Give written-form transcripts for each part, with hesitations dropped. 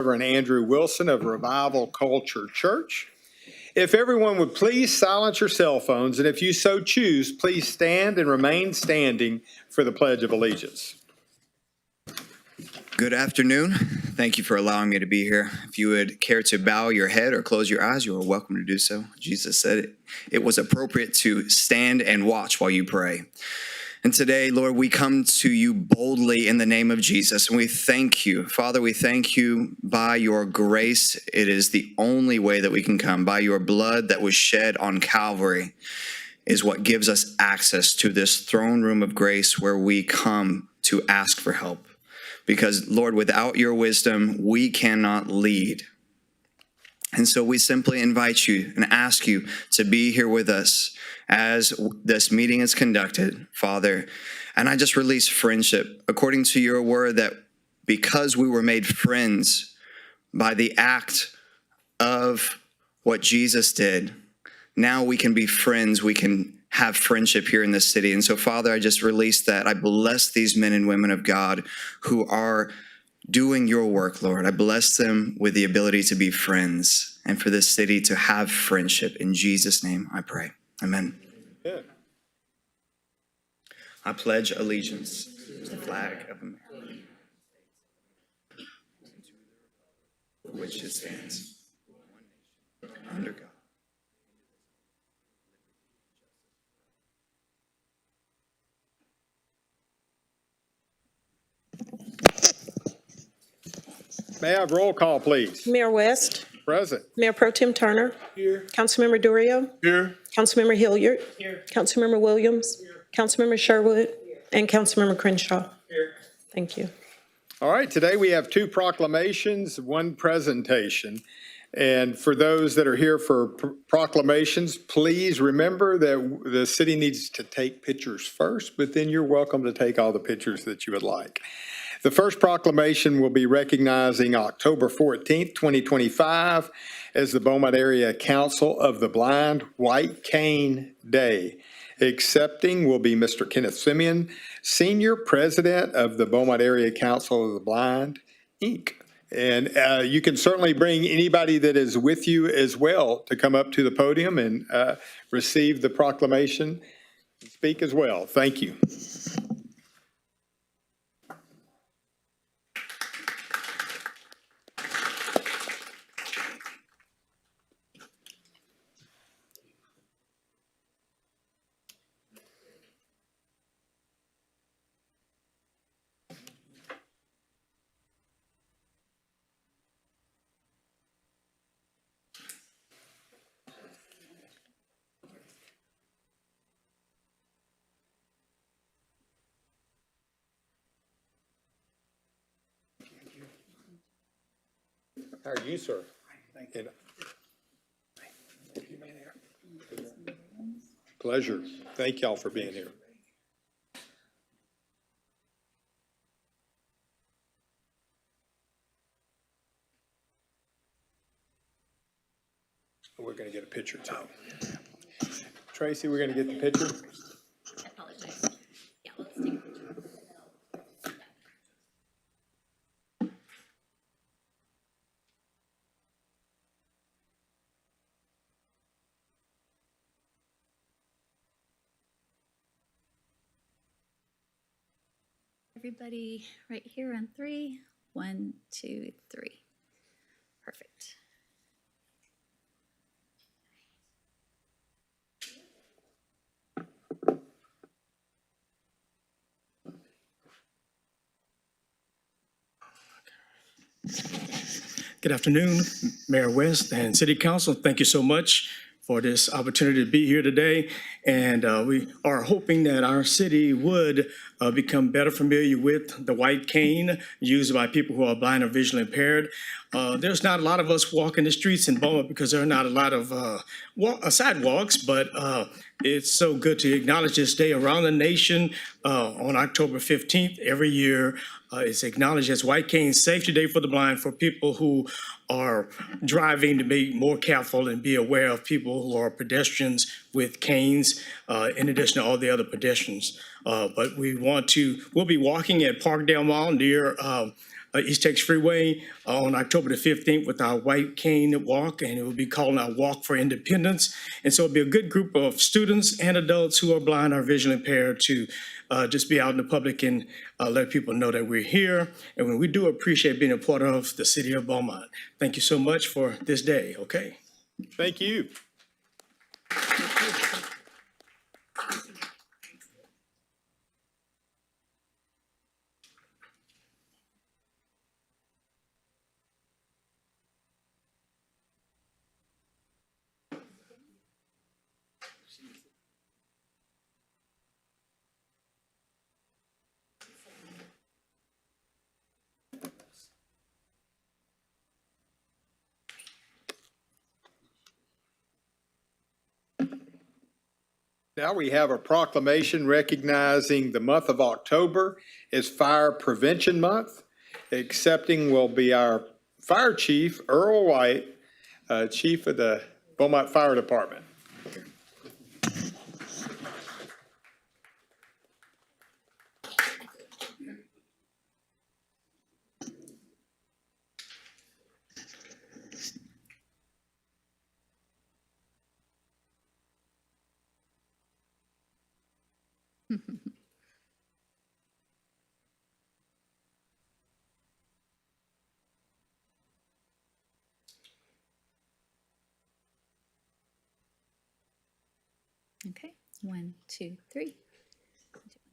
Reverend Andrew Wilson of Revival Culture Church. If everyone would please silence your cell phones, and if you so choose, please stand and remain standing for the Pledge of Allegiance. Good afternoon. Thank you for allowing me to be here. If you would care to bow your head or close your eyes, you are welcome to do so. Jesus said it was appropriate to stand and watch while you pray. And today, Lord, we come to you boldly in the name of Jesus, and we thank you. Father, we thank you by your grace. It is the only way that we can come. By your blood that was shed on Calvary is what gives us access to this throne room of grace where we come to ask for help. Because, Lord, without your wisdom, we cannot lead. And so we simply invite you and ask you to be here with us as this meeting is conducted, Father. And I just release friendship according to your word that because we were made friends by the act of what Jesus did, now we can be friends. We can have friendship here in this city. And so, Father, I just release that. I bless these men and women of God who are doing your work, Lord. I bless them with the ability to be friends and for this city to have friendship. In Jesus' name, I pray. Amen. Yeah. I pledge allegiance to the flag of America, for which it stands, one nation, under God. May I have roll call, please? Mayor West. Present. Mayor Pro Tem Turner. Here. Councilmember Durio. Here. Councilmember Hilliard. Here. Councilmember Williams. Here. Councilmember Sherwood. Here. And Councilmember Crenshaw. Here. Thank you. All right, today we have two proclamations, one presentation. And for those that are here for proclamations, please remember that the city needs to take pictures first, but then you're welcome to take all the pictures that you would like. The first proclamation will be recognizing October 14th, 2025 as the Beaumont Area Council of the Blind White Cane Day. Accepting will be Mr. Kenneth Simeon, Senior President of the Beaumont Area Council of the Blind, Inc. And you can certainly bring anybody that is with you as well to come up to the podium and receive the proclamation and speak as well. Thank you. How are you, sir? Thank you. Pleasure. Thank y'all for being here. We're going to get a picture too. Tracy, we're going to get the picture. I apologize. Yeah, let's take a picture. Everybody right here on 3. 1, 2, 3. Perfect. Good afternoon, Mayor West and City Council. Thank you so much for this opportunity to be here today. And we are hoping that our city would become better familiar with the white cane used by people who are blind or visually impaired. There's not a lot of us walking the streets in Beaumont because there are not a lot of sidewalks, but it's so good to acknowledge this day around the nation on October 15th every year. It's acknowledged as White Cane Safety Day for the Blind for people who are driving to be more careful and be aware of people who are pedestrians with canes, in addition to all the other pedestrians. But we'll be walking at Parkdale Mall near East Texas Freeway on October the 15th with our White Cane Walk, and it will be called our Walk for Independence. And so it'll be a good group of students and adults who are blind or visually impaired to just be out in the public and let people know that we're here. And we do appreciate being a part of the city of Beaumont. Thank you so much for this day, okay? Thank you. Now we have a proclamation recognizing the month of October as Fire Prevention Month. Accepting will be our Fire Chief, Earl White, Chief of the Beaumont Fire Department. Okay, 1, 2, 3.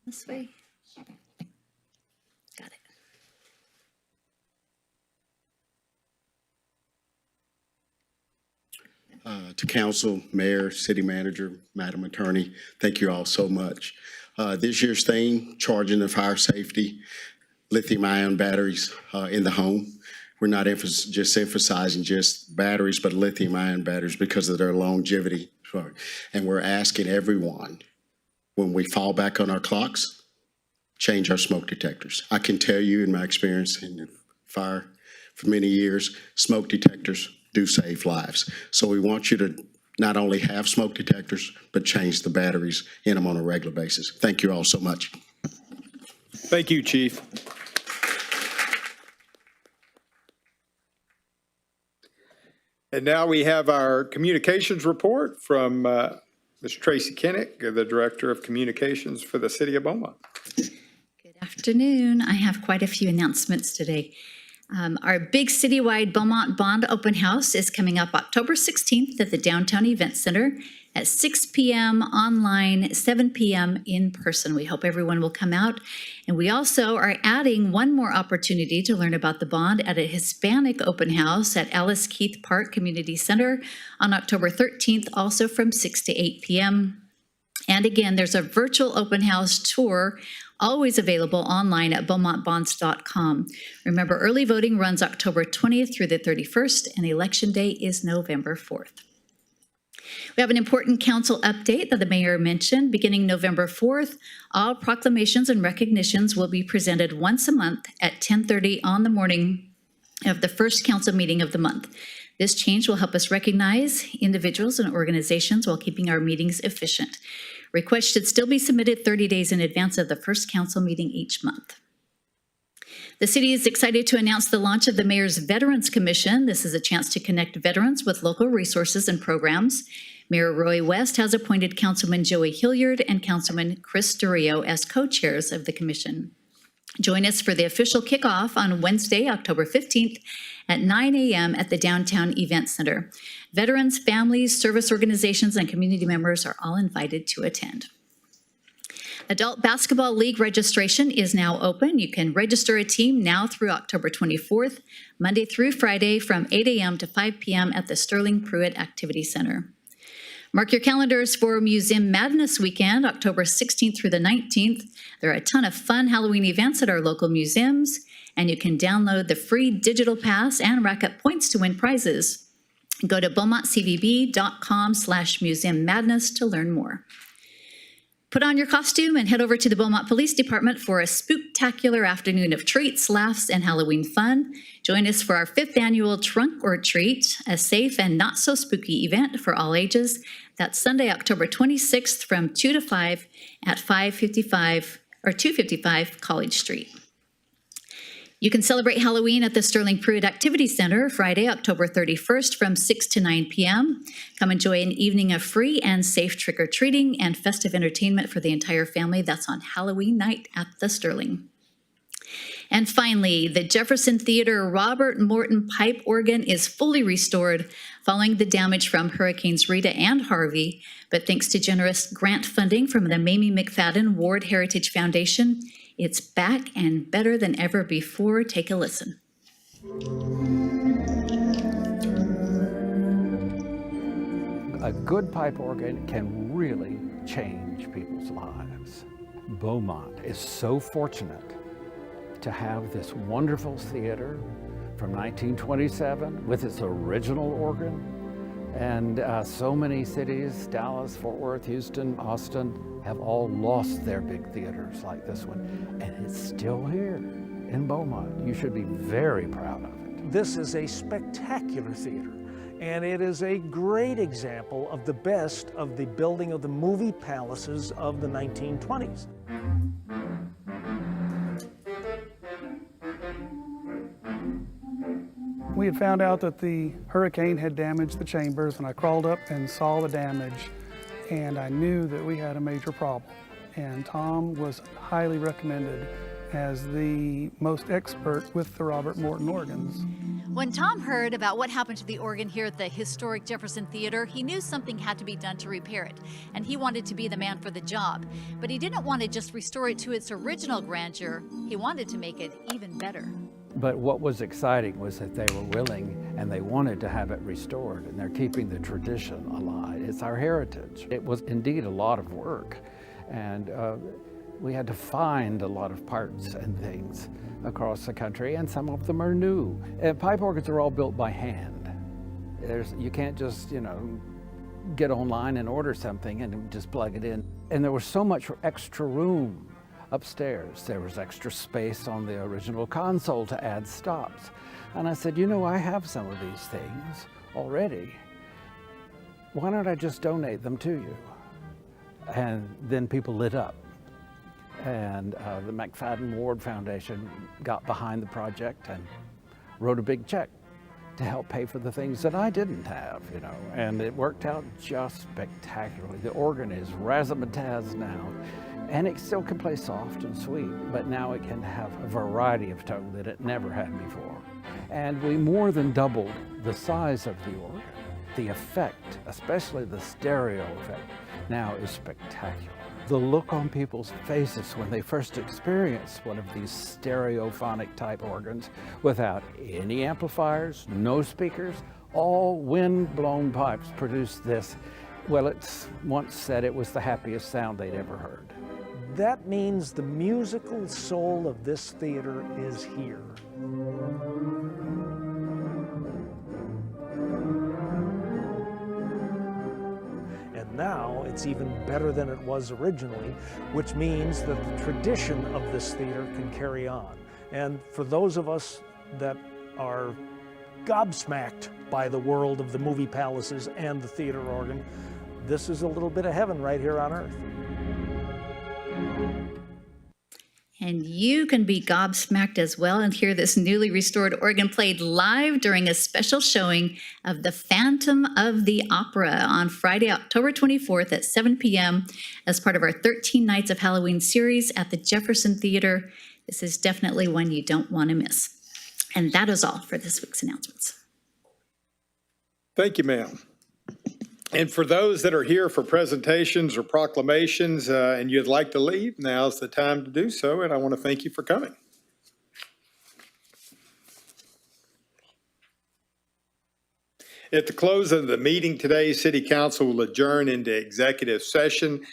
This way. Got it. To council, mayor, city manager, madam attorney, thank you all so much. This year's theme, charging the fire safety, lithium-ion batteries in the home. We're not just emphasizing just batteries, but lithium-ion batteries because of their longevity. And we're asking everyone, when we fall back on our clocks, change our smoke detectors. I can tell you in my experience in the fire for many years, smoke detectors do save lives. So we want you to not only have smoke detectors, but change the batteries in them on a regular basis. Thank you all so much. Thank you, Chief. And now we have our communications report from Ms. Tracy Kinnick, the Director of Communications for the City of Beaumont. Good afternoon. I have quite a few announcements today. Our big citywide Beaumont Bond Open House is coming up October 16th at the Downtown Event Center at 6 p.m. online, 7 p.m. in person. We hope everyone will come out. And we also are adding one more opportunity to learn about the bond at a Hispanic open house at Alice Keith Park Community Center on October 13th, also from 6 to 8 p.m. And again, there's a virtual open house tour always available online at beaumontbonds.com. Remember, early voting runs October 20th through the 31st, and Election Day is November 4th. We have an important council update that the mayor mentioned. Beginning November 4th, all proclamations and recognitions will be presented once a month at 10:30 on the morning of the first council meeting of the month. This change will help us recognize individuals and organizations while keeping our meetings efficient. Requests should still be submitted 30 days in advance of the first council meeting each month. The city is excited to announce the launch of the Mayor's Veterans Commission. This is a chance to connect veterans with local resources and programs. Mayor Roy West has appointed Councilman Joey Hilliard and Councilman Chris Durio as co-chairs of the commission. Join us for the official kickoff on Wednesday, October 15th at 9 a.m. at the Downtown Event Center. Veterans, families, service organizations, and community members are all invited to attend. Adult Basketball League registration is now open. You can register a team now through October 24th, Monday through Friday from 8 a.m. to 5 p.m. at the Sterling Pruitt Activity Center. Mark your calendars for Museum Madness Weekend, October 16th through the 19th. There are a ton of fun Halloween events at our local museums, and you can download the free digital pass and rack up points to win prizes. Go to beaumontcvb.com/Museum Madness to learn more. Put on your costume and head over to the Beaumont Police Department for a spooktacular afternoon of treats, laughs, and Halloween fun. Join us for our 5th annual Trunk or Treat, a safe and not so spooky event for all ages. That's Sunday, October 26th from 2 to 5 at 255 College Street. You can celebrate Halloween at the Sterling Pruitt Activity Center Friday, October 31st from 6 to 9 p.m. Come enjoy an evening of free and safe trick-or-treating and festive entertainment for the entire family. That's on Halloween night at the Sterling. And finally, the Jefferson Theater Robert Morton pipe organ is fully restored following the damage from Hurricanes Rita and Harvey. But thanks to generous grant funding from the Mamie McFadden Ward Heritage Foundation, it's back and better than ever before. Take a listen. A good pipe organ can really change people's lives. Beaumont is so fortunate to have this wonderful theater from 1927 with its original organ. And so many cities, Dallas, Fort Worth, Houston, Austin, have all lost their big theaters like this one. And it's still here in Beaumont. You should be very proud of it. This is a spectacular theater, and it is a great example of the best of the building of the movie palaces of the 1920s. We had found out that the hurricane had damaged the chambers, and I crawled up and saw the damage, and I knew that we had a major problem. And Tom was highly recommended as the most expert with the Robert Morton organs. When Tom heard about what happened to the organ here at the historic Jefferson Theater, he knew something had to be done to repair it, and he wanted to be the man for the job. But he didn't want to just restore it to its original grandeur. He wanted to make it even better. But what was exciting was that they were willing and they wanted to have it restored, and they're keeping the tradition alive. It's our heritage. It was indeed a lot of work, and we had to find a lot of parts and things across the country, and some of them are new. And pipe organs are all built by hand. You can't just, get online and order something and just plug it in. And there was so much extra room upstairs. There was extra space on the original console to add stops. And I said, I have some of these things already. Why don't I just donate them to you? And then people lit up. And the McFadden Ward Foundation got behind the project and wrote a big check to help pay for the things that I didn't have, and it worked out just spectacularly. The organ is razzmatazz now, and it still can play soft and sweet, but now it can have a variety of tone that it never had before. And we more than doubled the size of the organ. The effect, especially the stereo effect, now is spectacular. The look on people's faces when they first experience one of these stereophonic type organs without any amplifiers, no speakers, all wind-blown pipes produce this. Well, it's once said it was the happiest sound they'd ever heard. That means the musical soul of this theater is here. Now it's even better than it was originally, which means that the tradition of this theater can carry on. And for those of us that are gobsmacked by the world of the movie palaces and the theater organ, this is a little bit of heaven right here on earth. And you can be gobsmacked as well and hear this newly restored organ played live during a special showing of The Phantom of the Opera on Friday, October 24th at 7 p.m. as part of our 13 Nights of Halloween series at the Jefferson Theater. This is definitely one you don't want to miss. And that is all for this week's announcements. Thank you, ma'am. And for those that are here for presentations or proclamations and you'd like to leave, now's the time to do so, and I want to thank you for coming. At the close of the meeting today, City Council will adjourn into executive session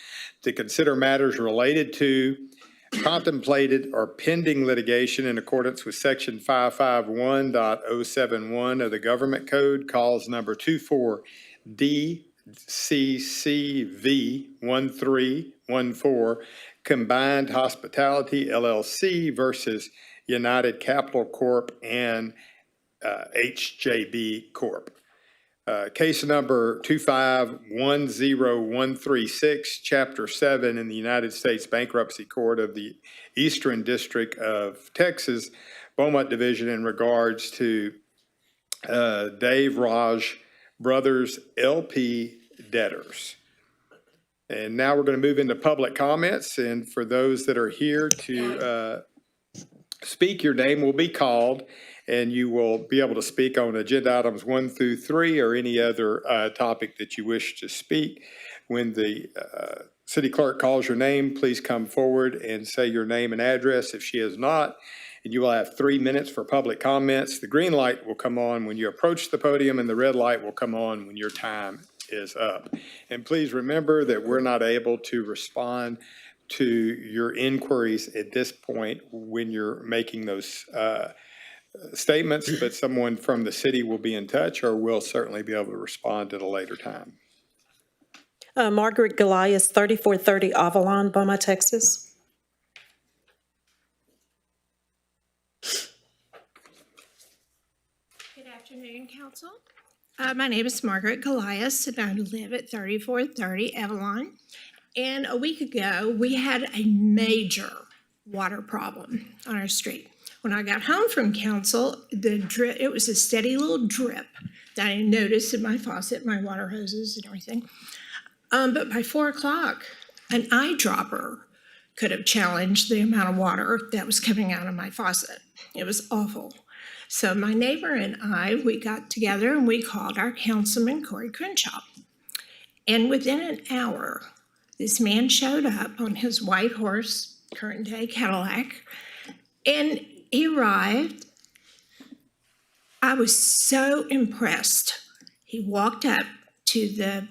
to consider matters related to contemplated or pending litigation in accordance with Section 551.071 of the Government Code, calls number 24DCCV 1314, Combined Hospitality LLC versus United Capital Corp and HJB Corp. Case number 2510136, Chapter 7 in the United States Bankruptcy Court of the Eastern District of Texas Beaumont Division in regards to Dave Raj Brothers LP debtors. And now we're going to move into public comments. And for those that are here to speak, your name will be called and you will be able to speak on agenda items 1 through 3 or any other topic that you wish to speak. When the city clerk calls your name, please come forward and say your name and address if she has not. And you will have 3 minutes for public comments. The green light will come on when you approach the podium and the red light will come on when your time is up. And please remember that we're not able to respond to your inquiries at this point when you're making those statements, but someone from the city will be in touch or will certainly be able to respond at a later time. Margaret Goliath, 3430 Avalon, Beaumont, Texas. Good afternoon, Council. My name is Margaret Goliath, and I live at 3430 Avalon. And a week ago, we had a major water problem on our street. When I got home from council, it was a steady little drip that I noticed in my faucet, my water hoses and everything. But by 4 o'clock, an eyedropper could have challenged the amount of water that was coming out of my faucet. It was awful. So my neighbor and I, we got together and we called our councilman, Corey Crenshaw. And within an hour, this man showed up on his white horse, current day Cadillac, and he arrived. I was so impressed. He walked up to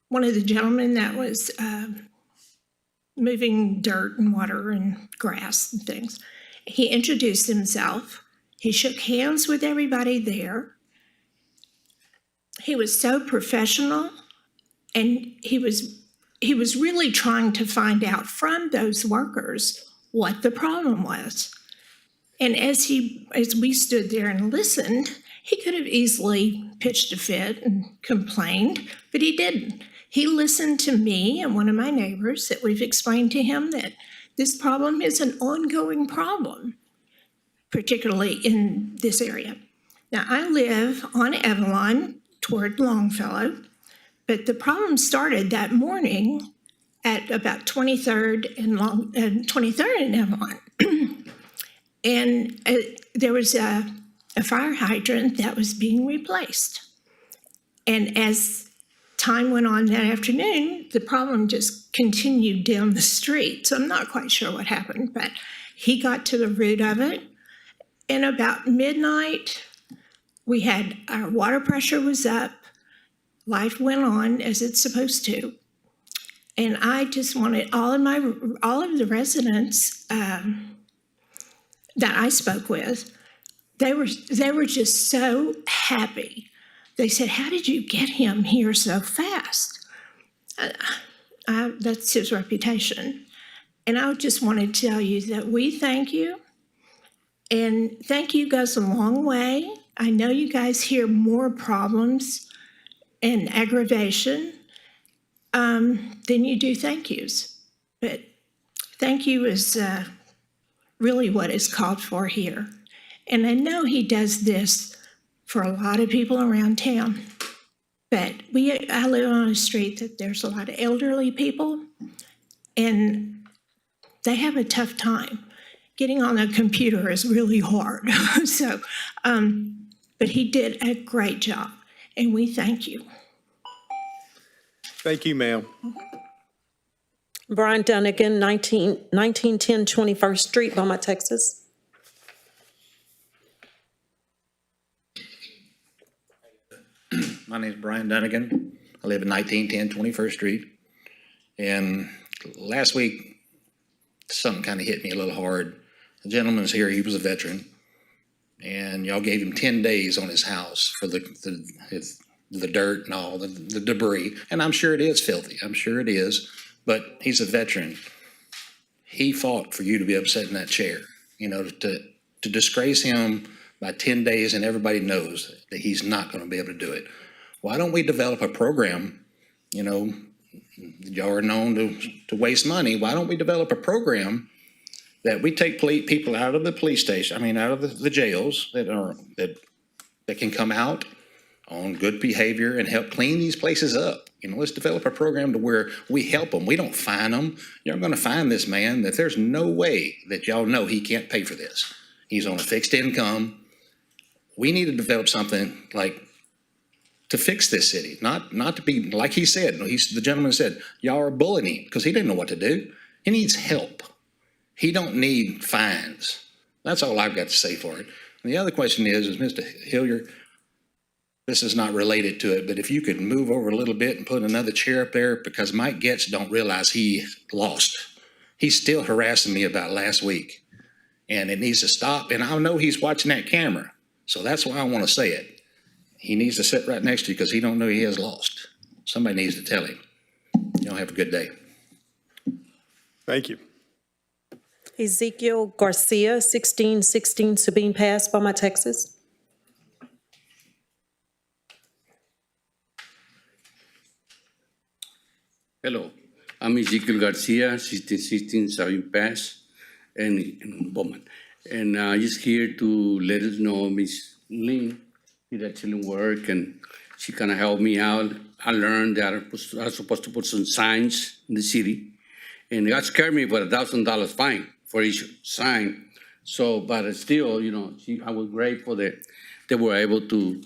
one of the gentlemen that was moving dirt and water and grass and things. He introduced himself. He shook hands with everybody there. He was so professional, and he was really trying to find out from those workers what the problem was. And as we stood there and listened, he could have easily pitched a fit and complained, but he didn't. He listened to me and one of my neighbors that we've explained to him that this problem is an ongoing problem, particularly in this area. Now, I live on Avalon toward Longfellow, but the problem started that morning at about 23rd and 23rd and Avalon. And there was a fire hydrant that was being replaced. And as time went on that afternoon, the problem just continued down the street. So I'm not quite sure what happened, but he got to the root of it. And about midnight, our water pressure was up. Life went on as it's supposed to. And I just wanted all of the residents that I spoke with, they were just so happy. They said, "How did you get him here so fast?" That's his reputation. And I just want to tell you that we thank you. And thank you goes a long way. I know you guys hear more problems and aggravation than you do thank yous. But thank you is really what is called for here. And I know he does this for a lot of people around town. But I live on a street that there's a lot of elderly people, and they have a tough time. Getting on a computer is really hard. So, but he did a great job, and we thank you. Thank you, ma'am. Brian Dunnigan, 1910 21st Street, Beaumont, Texas. My name is Brian Dunnigan. I live at 1910 21st Street. And last week, something kind of hit me a little hard. The gentleman was here, he was a veteran, and y'all gave him 10 days on his house for the dirt and all, the debris. And I'm sure it is filthy, I'm sure it is, but he's a veteran. He fought for you to be upset in that chair, to disgrace him by 10 days, and everybody knows that he's not going to be able to do it. Why don't we develop a program? Y'all are known to waste money. Why don't we develop a program that we take people out of the police station, I mean, out of the jails that can come out on good behavior and help clean these places up. You know, let's develop a program to where we help them. We don't fine them. You're going to find this man that there's no way that y'all know he can't pay for this. He's on a fixed income. We need to develop something like to fix this city, not to be, like he said, the gentleman said, y'all are bullying him because he didn't know what to do. He needs help. He don't need fines. That's all I've got to say for it. And the other question is Mr. Hilliard, this is not related to it, but if you could move over a little bit and put another chair up there, because Mike Getz don't realize he lost. He's still harassing me about last week, and it needs to stop. And I know he's watching that camera, so that's why I want to say it. He needs to sit right next to you because he don't know he has lost. Somebody needs to tell him. Y'all have a good day. Thank you. Ezekiel Garcia, 1616 Sabine Pass, Beaumont, Texas. Hello, I'm Ezekiel Garcia, 1616 Sabine Pass, in Beaumont. And just here to let us know Miss Lynn did excellent work, and she kind of helped me out. I learned that I was supposed to put some signs in the city, and it scared me for $1,000 fine for each sign. So, but still, you know, I was grateful that they were able to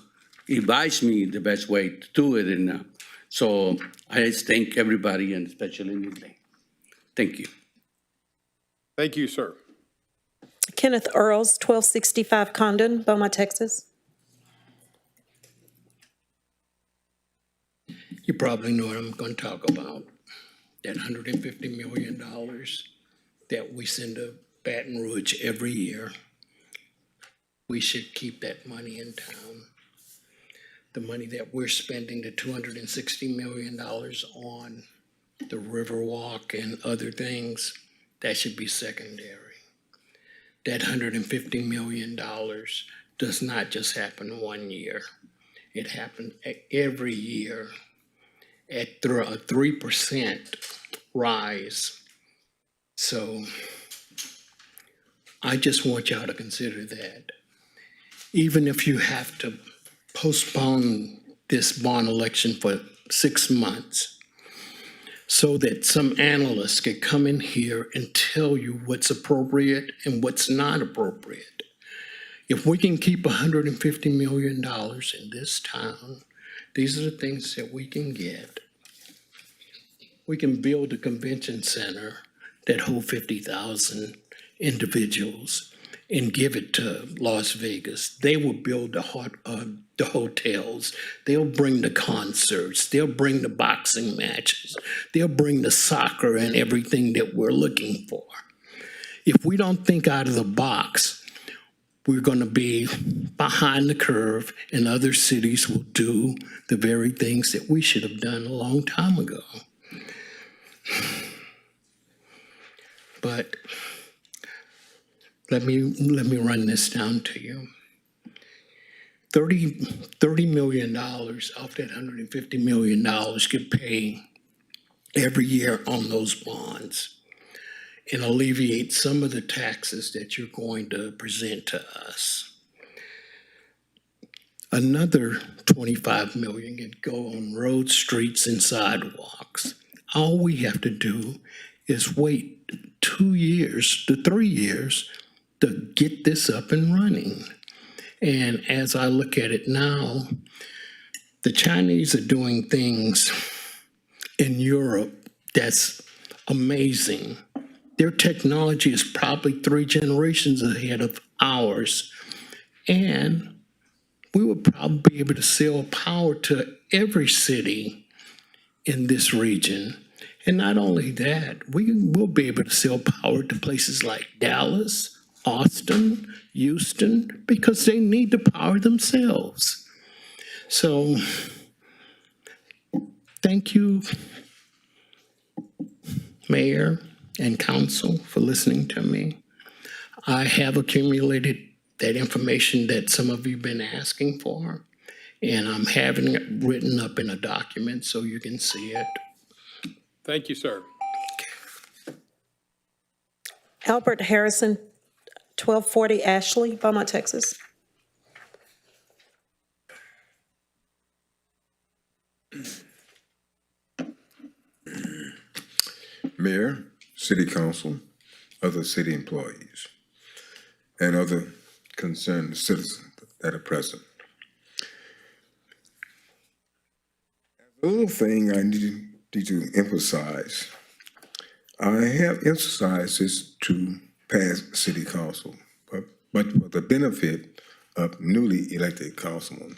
advise me the best way to do it. And so I just thank everybody, and especially Ms. Lane. Thank you. Thank you, sir. Kenneth Earls, 1265 Condon, Beaumont, Texas. You probably know what I'm going to talk about. That $150 million that we send to Baton Rouge every year. We should keep that money in town. The money that we're spending, the $260 million on the Riverwalk and other things, that should be secondary. That $150 million does not just happen one year. It happens every year at a 3% rise. So I just want y'all to consider that. Even if you have to postpone this bond election for 6 months so that some analysts could come in here and tell you what's appropriate and what's not appropriate. If we can keep $150 million in this town, these are the things that we can get. We can build a convention center that holds 50,000 individuals and give it to Las Vegas. They will build the hotels. They'll bring the concerts. They'll bring the boxing matches. They'll bring the soccer and everything that we're looking for. If we don't think out of the box, we're going to be behind the curve, and other cities will do the very things that we should have done a long time ago. But let me run this down to you. $30 million off that $150 million could pay every year on those bonds and alleviate some of the taxes that you're going to present to us. Another $25 million can go on roads, streets, and sidewalks. All we have to do is wait 2 years to 3 years to get this up and running. And as I look at it now, the Chinese are doing things in Europe that's amazing. Their technology is probably 3 generations ahead of ours. And we would probably be able to sell power to every city in this region. And not only that, we will be able to sell power to places like Dallas, Austin, Houston, because they need the power themselves. So thank you, Mayor and Council, for listening to me. I have accumulated that information that some of you have been asking for, and I'm having it written up in a document so you can see it. Thank you, sir. Albert Harrison, 1240 Ashley, Beaumont, Texas. Mayor, City Council, other city employees, and other concerned citizens that are present. A little thing I need to emphasize. I have emphasized this to past city council, but for the benefit of newly elected councilmen,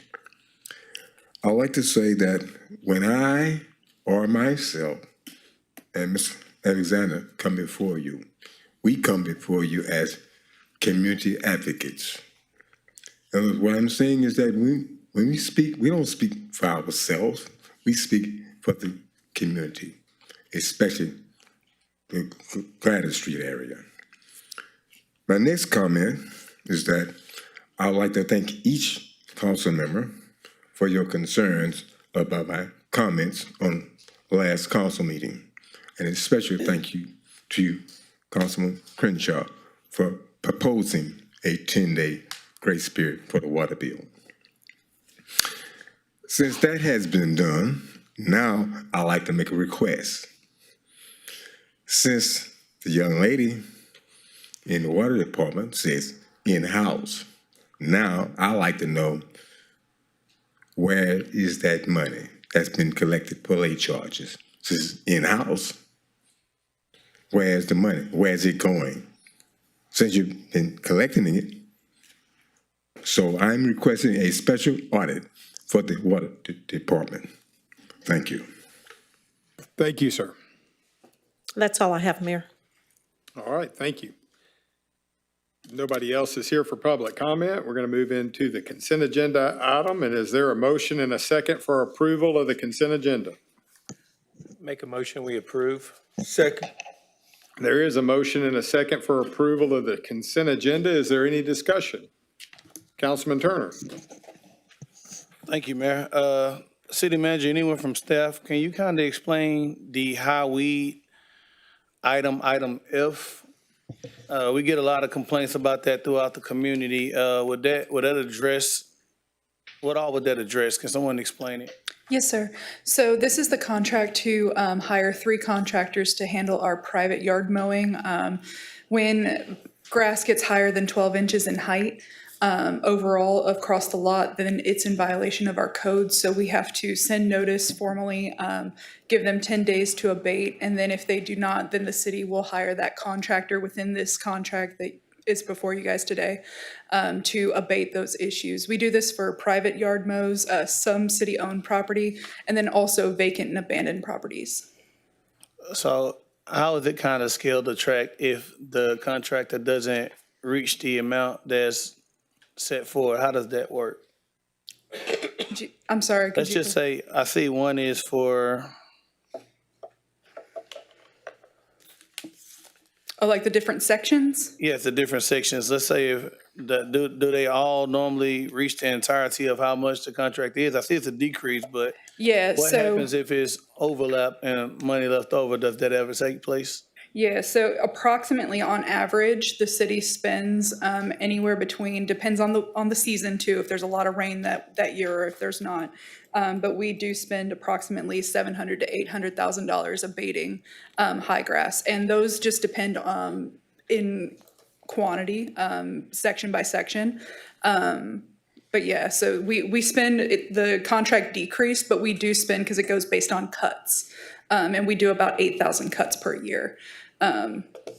I'd like to say that when I or myself and Mr. Alexander come before you, we come before you as community advocates. And what I'm saying is that when we speak, we don't speak for ourselves, we speak for the community, especially the Gladys Street area. My next comment is that I would like to thank each council member for your concerns about my comments on last council meeting. And a special thank you to you, Councilman Crenshaw, for proposing a 10-day grace period for the water bill. Since that has been done, now I'd like to make a request. Since the young lady in the water department says in-house, now I'd like to know where is that money that's been collected for late charges? Since in-house, where's the money? Where's it going? Since you've been collecting it, so I'm requesting a special audit for the water department. Thank you. Thank you, sir. That's all I have, Mayor. All right, thank you. Nobody else is here for public comment. We're going to move into the consent agenda item. And is there a motion and a second for approval of the consent agenda? Make a motion, we approve. Second. There is a motion and a second for approval of the consent agenda. Is there any discussion? Councilman Turner. Thank you, Mayor. City Manager, anyone from staff, can you kind of explain the highweed item F? We get a lot of complaints about that throughout the community. Would that address, what all would that address? Can someone explain it? Yes, sir. So this is the contract to hire 3 contractors to handle our private yard mowing. When grass gets higher than 12 inches in height overall across the lot, then it's in violation of our code. So we have to send notice formally, give them 10 days to abate. And then if they do not, then the city will hire that contractor within this contract that is before you guys today to abate those issues. We do this for private yard mows, some city-owned property, and then also vacant and abandoned properties. So how is it kind of scaled to track if the contractor doesn't reach the amount that's set forward? How does that work? I'm sorry. Let's just say, I see one is for, oh, like the different sections? yes, the different sections. Let's say if, do they all normally reach the entirety of how much the contract is? I see it's a decrease, but Yeah, what so. happens if it's overlap and money left over? Does that ever take place? Yeah, so approximately on average, the city spends anywhere between, depends on the season too, if there's a lot of rain that year or if there's not. But we do spend approximately $700,000 to $800,000 abating high grass. And those just depend in quantity, section by section. But yeah, so we spend, the contract decreased, but we do spend because it goes based on cuts. And we do about 8,000 cuts per year.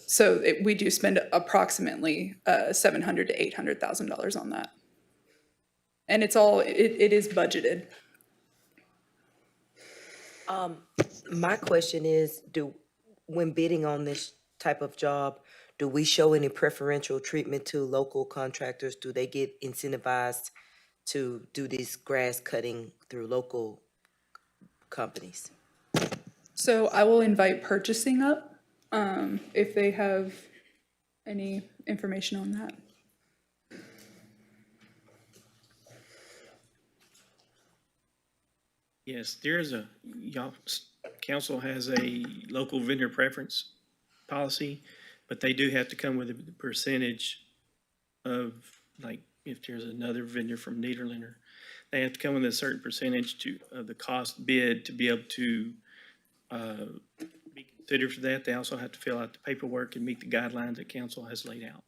So we do spend approximately $700,000 to $800,000 on that. And it's all, it is budgeted. My question is, when bidding on this type of job, do we show any preferential treatment to local contractors? Do they get incentivized to do this grass cutting through local companies? So I will invite purchasing up if they have any information on that. Yes, there's y'all, council has a local vendor preference policy but they do have to come with a percentage of, like, if there's another vendor from Nederlander, they have to come with a certain percentage of the cost bid to be able to be considered for that. They also have to fill out the paperwork and meet the guidelines that council has laid out.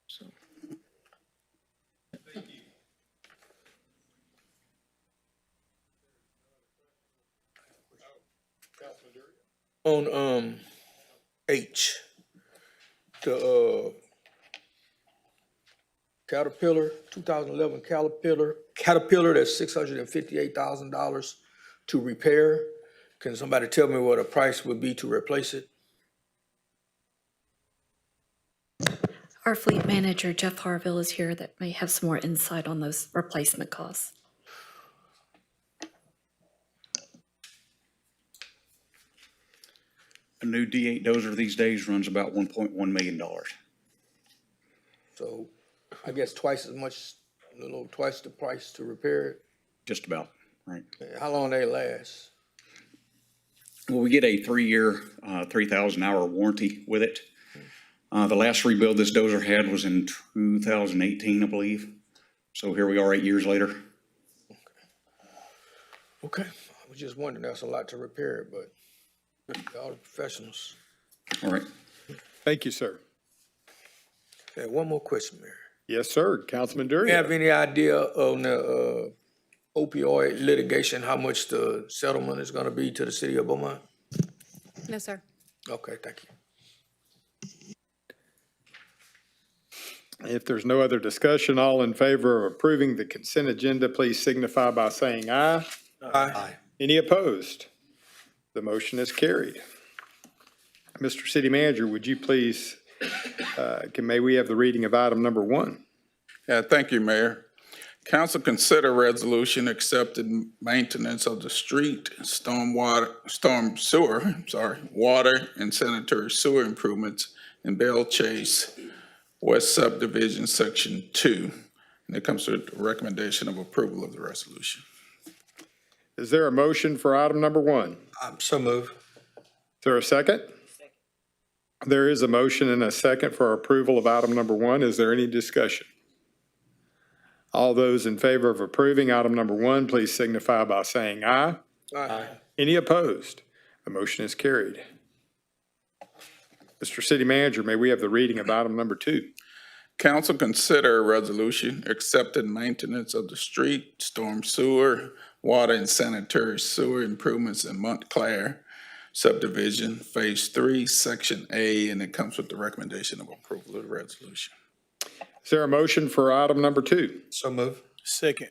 So. On H, the Caterpillar, 2011 Caterpillar, that's $658,000 to repair. Can somebody tell me what a price would be to replace it? Our fleet manager, Jeff Harville, is here that may have some more insight on those replacement costs. A new D8 dozer these days runs about $1.1 million. So I guess twice as much, twice the price to repair it. Just about, right? How long they last? Well, we get a 3-year, 3,000-hour warranty with it. The last rebuild this dozer had was in 2018, I believe. So here we are 8 years later. Okay. I was just wondering, that's a lot to repair it, but all the professionals. All right. Thank you, sir. Okay, one more question, Mayor. Yes, sir. Councilman Dury. Do you have any idea on the opioid litigation, how much the settlement is going to be to the city of Beaumont? No, sir. Okay, thank you. If there's no other discussion, all in favor of approving the consent agenda, please signify by saying aye. Aye. Any opposed? The motion is carried. Mr. City Manager, would you please, may we have the reading of item number 1? Yeah, thank you, Mayor. Council consider resolution accepting maintenance of the street, water and sanitary sewer improvements in Bellechase West Subdivision, Section 2. And it comes to a recommendation of approval of the resolution. Is there a motion for item number 1? So move. Is there a second? There is a motion and a second for approval of item number 1. Is there any discussion? All those in favor of approving item number 1, please signify by saying aye. Aye. Any opposed? The motion is carried. Mr. City Manager, may we have the reading of item number 2? Council consider a resolution accepting maintenance of the street, storm sewer, water and sanitary sewer improvements in Montclaire Subdivision, Phase 3, Section A, and it comes with the recommendation of approval of the resolution. Is there a motion for item number 2? So move. Second.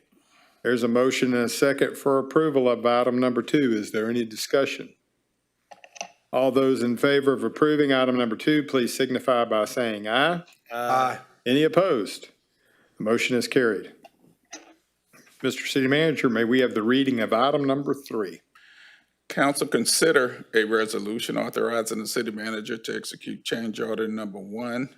There's a motion and a second for approval of item number 2. Is there any discussion? All those in favor of approving item number 2, please signify by saying aye. Aye. Any opposed? The motion is carried. Mr. City Manager, may we have the reading of item number 3? Council consider a resolution authorizing the city manager to execute change order number 1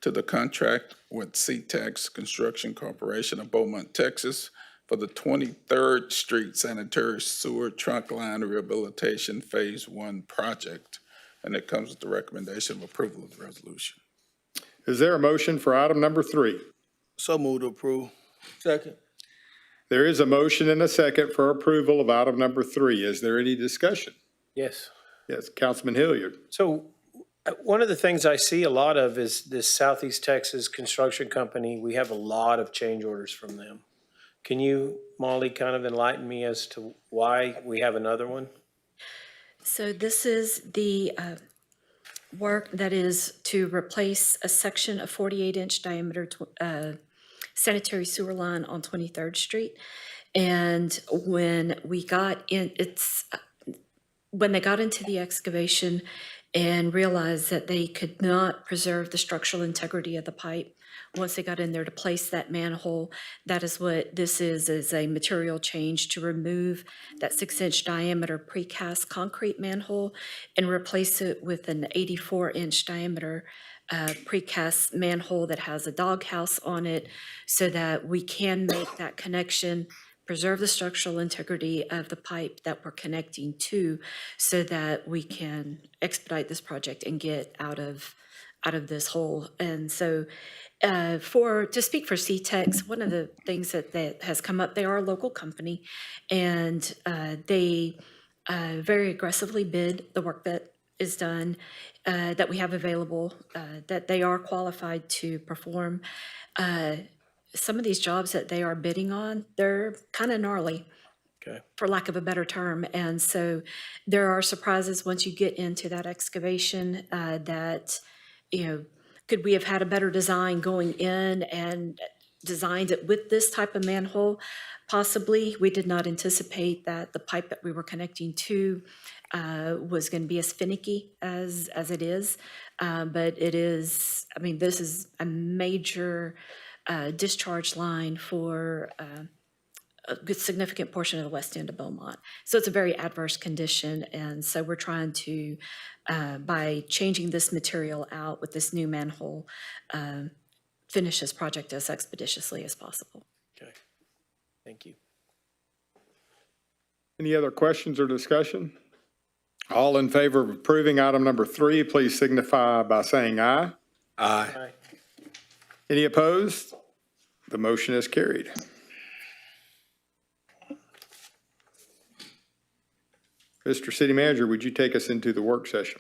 to the contract with SETEX Construction Corporation of Beaumont, Texas for the 23rd Street Sanitary Sewer Trunkline Rehabilitation Phase 1 project. And it comes with the recommendation of approval of the resolution. Is there a motion for item number 3? So move to approve. Second. There is a motion and a second for approval of item number 3. Is there any discussion? Yes. Yes, Councilman Hilliard. So one of the things I see a lot of is this Southeast Texas construction company. We have a lot of change orders from them. Can you, Molly, kind of enlighten me as to why we have another one? So this is the work that is to replace a section of 48-inch diameter sanitary sewer line on 23rd Street. And when we got in, when they got into the excavation and realized that they could not preserve the structural integrity of the pipe, once they got in there to place that manhole, that is what this is a material change to remove that 6-inch diameter precast concrete manhole and replace it with an 84-inch diameter precast manhole that has a doghouse on it so that we can make that connection preserve the structural integrity of the pipe that we're connecting to so that we can expedite this project and get out of this hole. And so to speak for SETEX, one of the things that has come up, they are a local company, and they very aggressively bid the work that is done, that we have available, that they are qualified to perform. Some of these jobs that they are bidding on, they're kind of gnarly, for lack of a better term. And so there are surprises once you get into that excavation that, could we have had a better design going in and designed it with this type of manhole? Possibly. We did not anticipate that the pipe that we were connecting to was going to be as finicky as it is. But it is, this is a major discharge line for a good significant portion of the west end of Beaumont. So it's a very adverse condition. And so we're trying to, by changing this material out with this new manhole, finish this project as expeditiously as possible. Okay, thank you. Any other questions or discussion? All in favor of approving item number 3, please signify by saying aye. Aye. Any opposed? The motion is carried. Mr. City Manager, would you take us into the work session?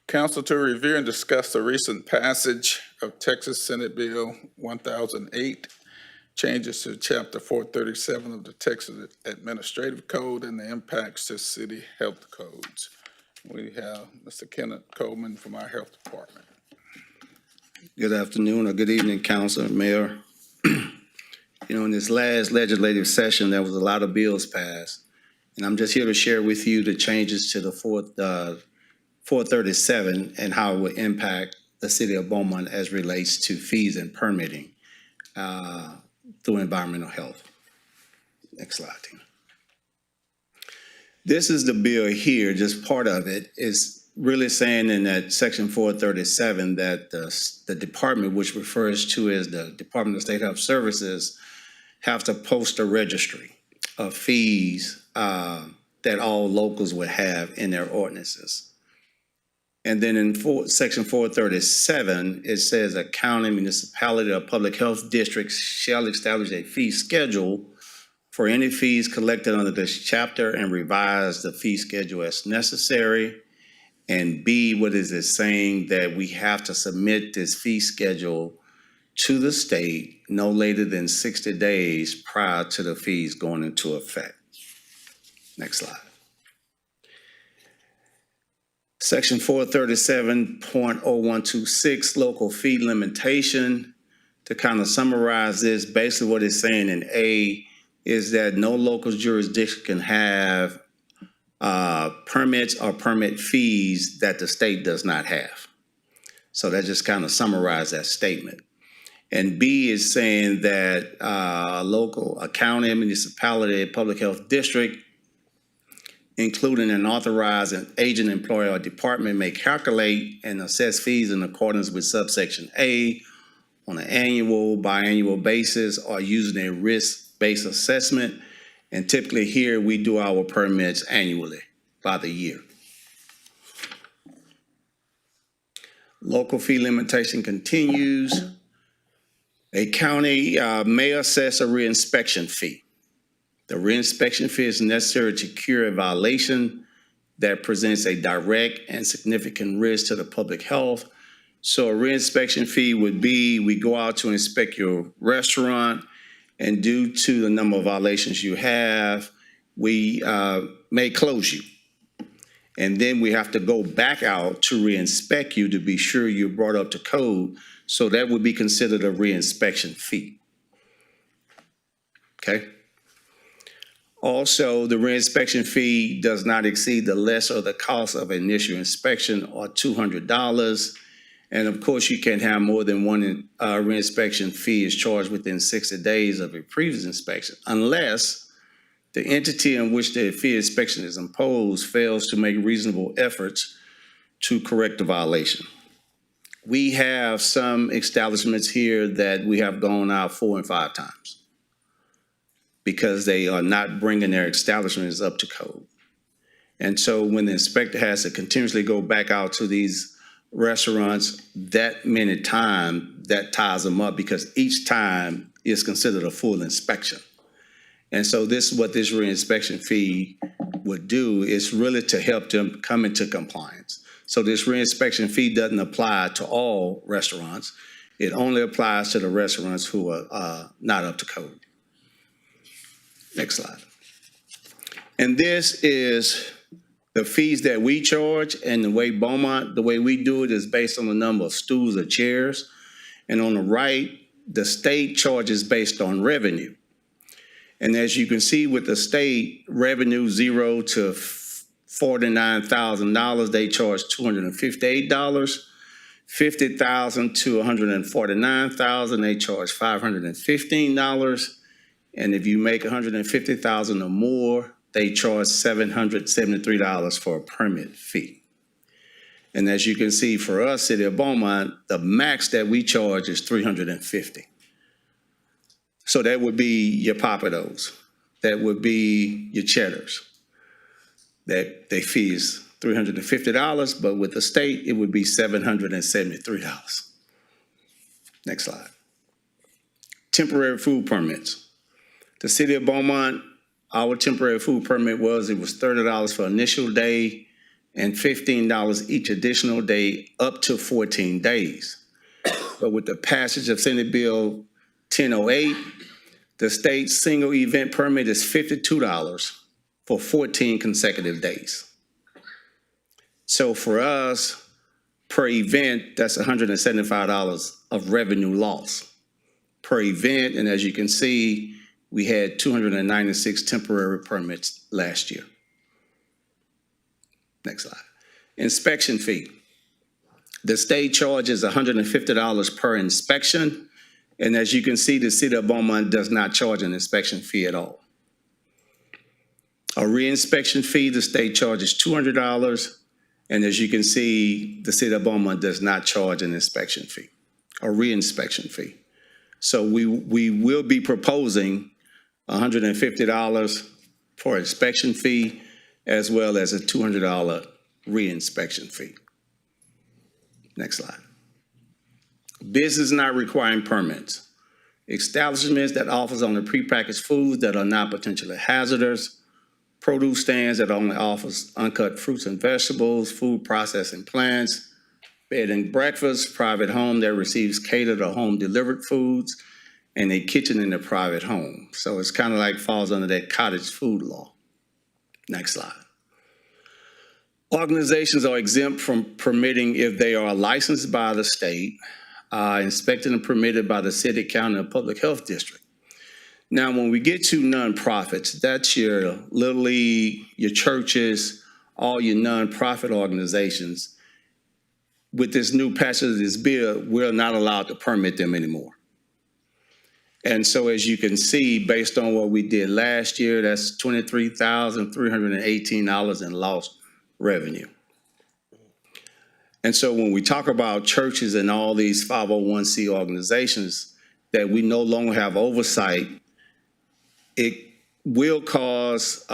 Council to review and discuss the recent passage of Texas Senate Bill 1008, changes to Chapter 437 of the Texas Administrative Code and the impacts to city health codes. We have Mr. Kenneth Coleman from our Health Department. Good afternoon or good evening, Council, Mayor. In this last legislative session, there was a lot of bills passed. And I'm just here to share with you the changes to the 437 and how it will impact the city of Beaumont as relates to fees and permitting through environmental health. Next slide, Tina. This is the bill here, just part of it is really saying in that section 437 that the department, which refers to as the Department of State Health Services, have to post a registry of fees that all locals would have in their ordinances. And then in section 437, it says a county, municipality, or public health district shall establish a fee schedule for any fees collected under this chapter and revise the fee schedule as necessary. And B, what is it saying? That we have to submit this fee schedule to the state no later than 60 days prior to the fees going into effect. Next slide. Section 437.0126, local fee limitation. To kind of summarize this, basically what it's saying in A is that no local jurisdiction can have permits or permit fees that the state does not have. So that just kind of summarizes that statement. And B is saying that a county, municipality, public health district, including an authorized agent, employer, or department, may calculate and assess fees in accordance with subsection A on an annual, biannual basis, or using a risk-based assessment. And typically here, we do our permits annually by the year. Local fee limitation continues. A county may assess a reinspection fee. The reinspection fee is necessary to cure a violation that presents a direct and significant risk to the public health. So a reinspection fee would be, we go out to inspect your restaurant, and due to the number of violations you have, we may close you. And then we have to go back out to reinspect you to be sure you're brought up to code. So that would be considered a reinspection fee. Okay? Also, the reinspection fee does not exceed the lesser of the cost of initial inspection, or $200. And of course, you can't have more than one reinspection fee is charged within 60 days of a previous inspection, unless the entity in which the fee inspection is imposed fails to make reasonable efforts to correct the violation. We have some establishments here that we have gone out 4 and 5 times because they are not bringing their establishments up to code. And so when the inspector has to continuously go back out to these restaurants that many times, that ties them up because each time is considered a full inspection. And so this is what this reinspection fee would do, is really to help them come into compliance. So this reinspection fee doesn't apply to all restaurants. It only applies to the restaurants who are not up to code. Next slide. And this is the fees that we charge, and the way Beaumont, the way we do it is based on the number of stools or chairs. And on the right, the state charges based on revenue. And as you can see with the state revenue, $0 to $49,000, they charge $258. $50,000 to $149,000, they charge $515. And if you make $150,000 or more, they charge $773 for a permit fee. And as you can see, for us, City of Beaumont, the max that we charge is $350. So that would be your Papados. That would be your Cheddars. That their fee is $350, but with the state, it would be $773. Next slide. Temporary food permits. The City of Beaumont, our temporary food permit was $30 for initial day and $15 each additional day up to 14 days. But with the passage of Senate Bill 1008, the state single event permit is $52 for 14 consecutive days. So for us, per event, that's $175 of revenue loss per event. And as you can see, we had 296 temporary permits last year. Next slide. Inspection fee. The state charges $150 per inspection. And as you can see, the City of Beaumont does not charge an inspection fee at all. A reinspection fee, the state charges $200. And as you can see, the City of Beaumont does not charge an inspection fee, a reinspection fee. So we will be proposing $150 for inspection fee, as well as a $200 reinspection fee. Next slide. Business not requiring permits. Establishments that offers only prepackaged foods that are not potentially hazardous. Produce stands that only offers uncut fruits and vegetables, food processing plants, bed and breakfast, private home that receives catered or home delivered foods, and a kitchen in a private home. So it's kind of like falls under that cottage food law. Next slide. Organizations are exempt from permitting if they are licensed by the state, inspected and permitted by the city, county, or public health district. Now, when we get to nonprofits, that's your Little League, your churches, all your nonprofit organizations. With this new passage of this bill, we're not allowed to permit them anymore. And so as you can see, based on what we did last year, that's $23,318 in lost revenue. And so when we talk about churches and all these 501c organizations that we no longer have oversight, it will cause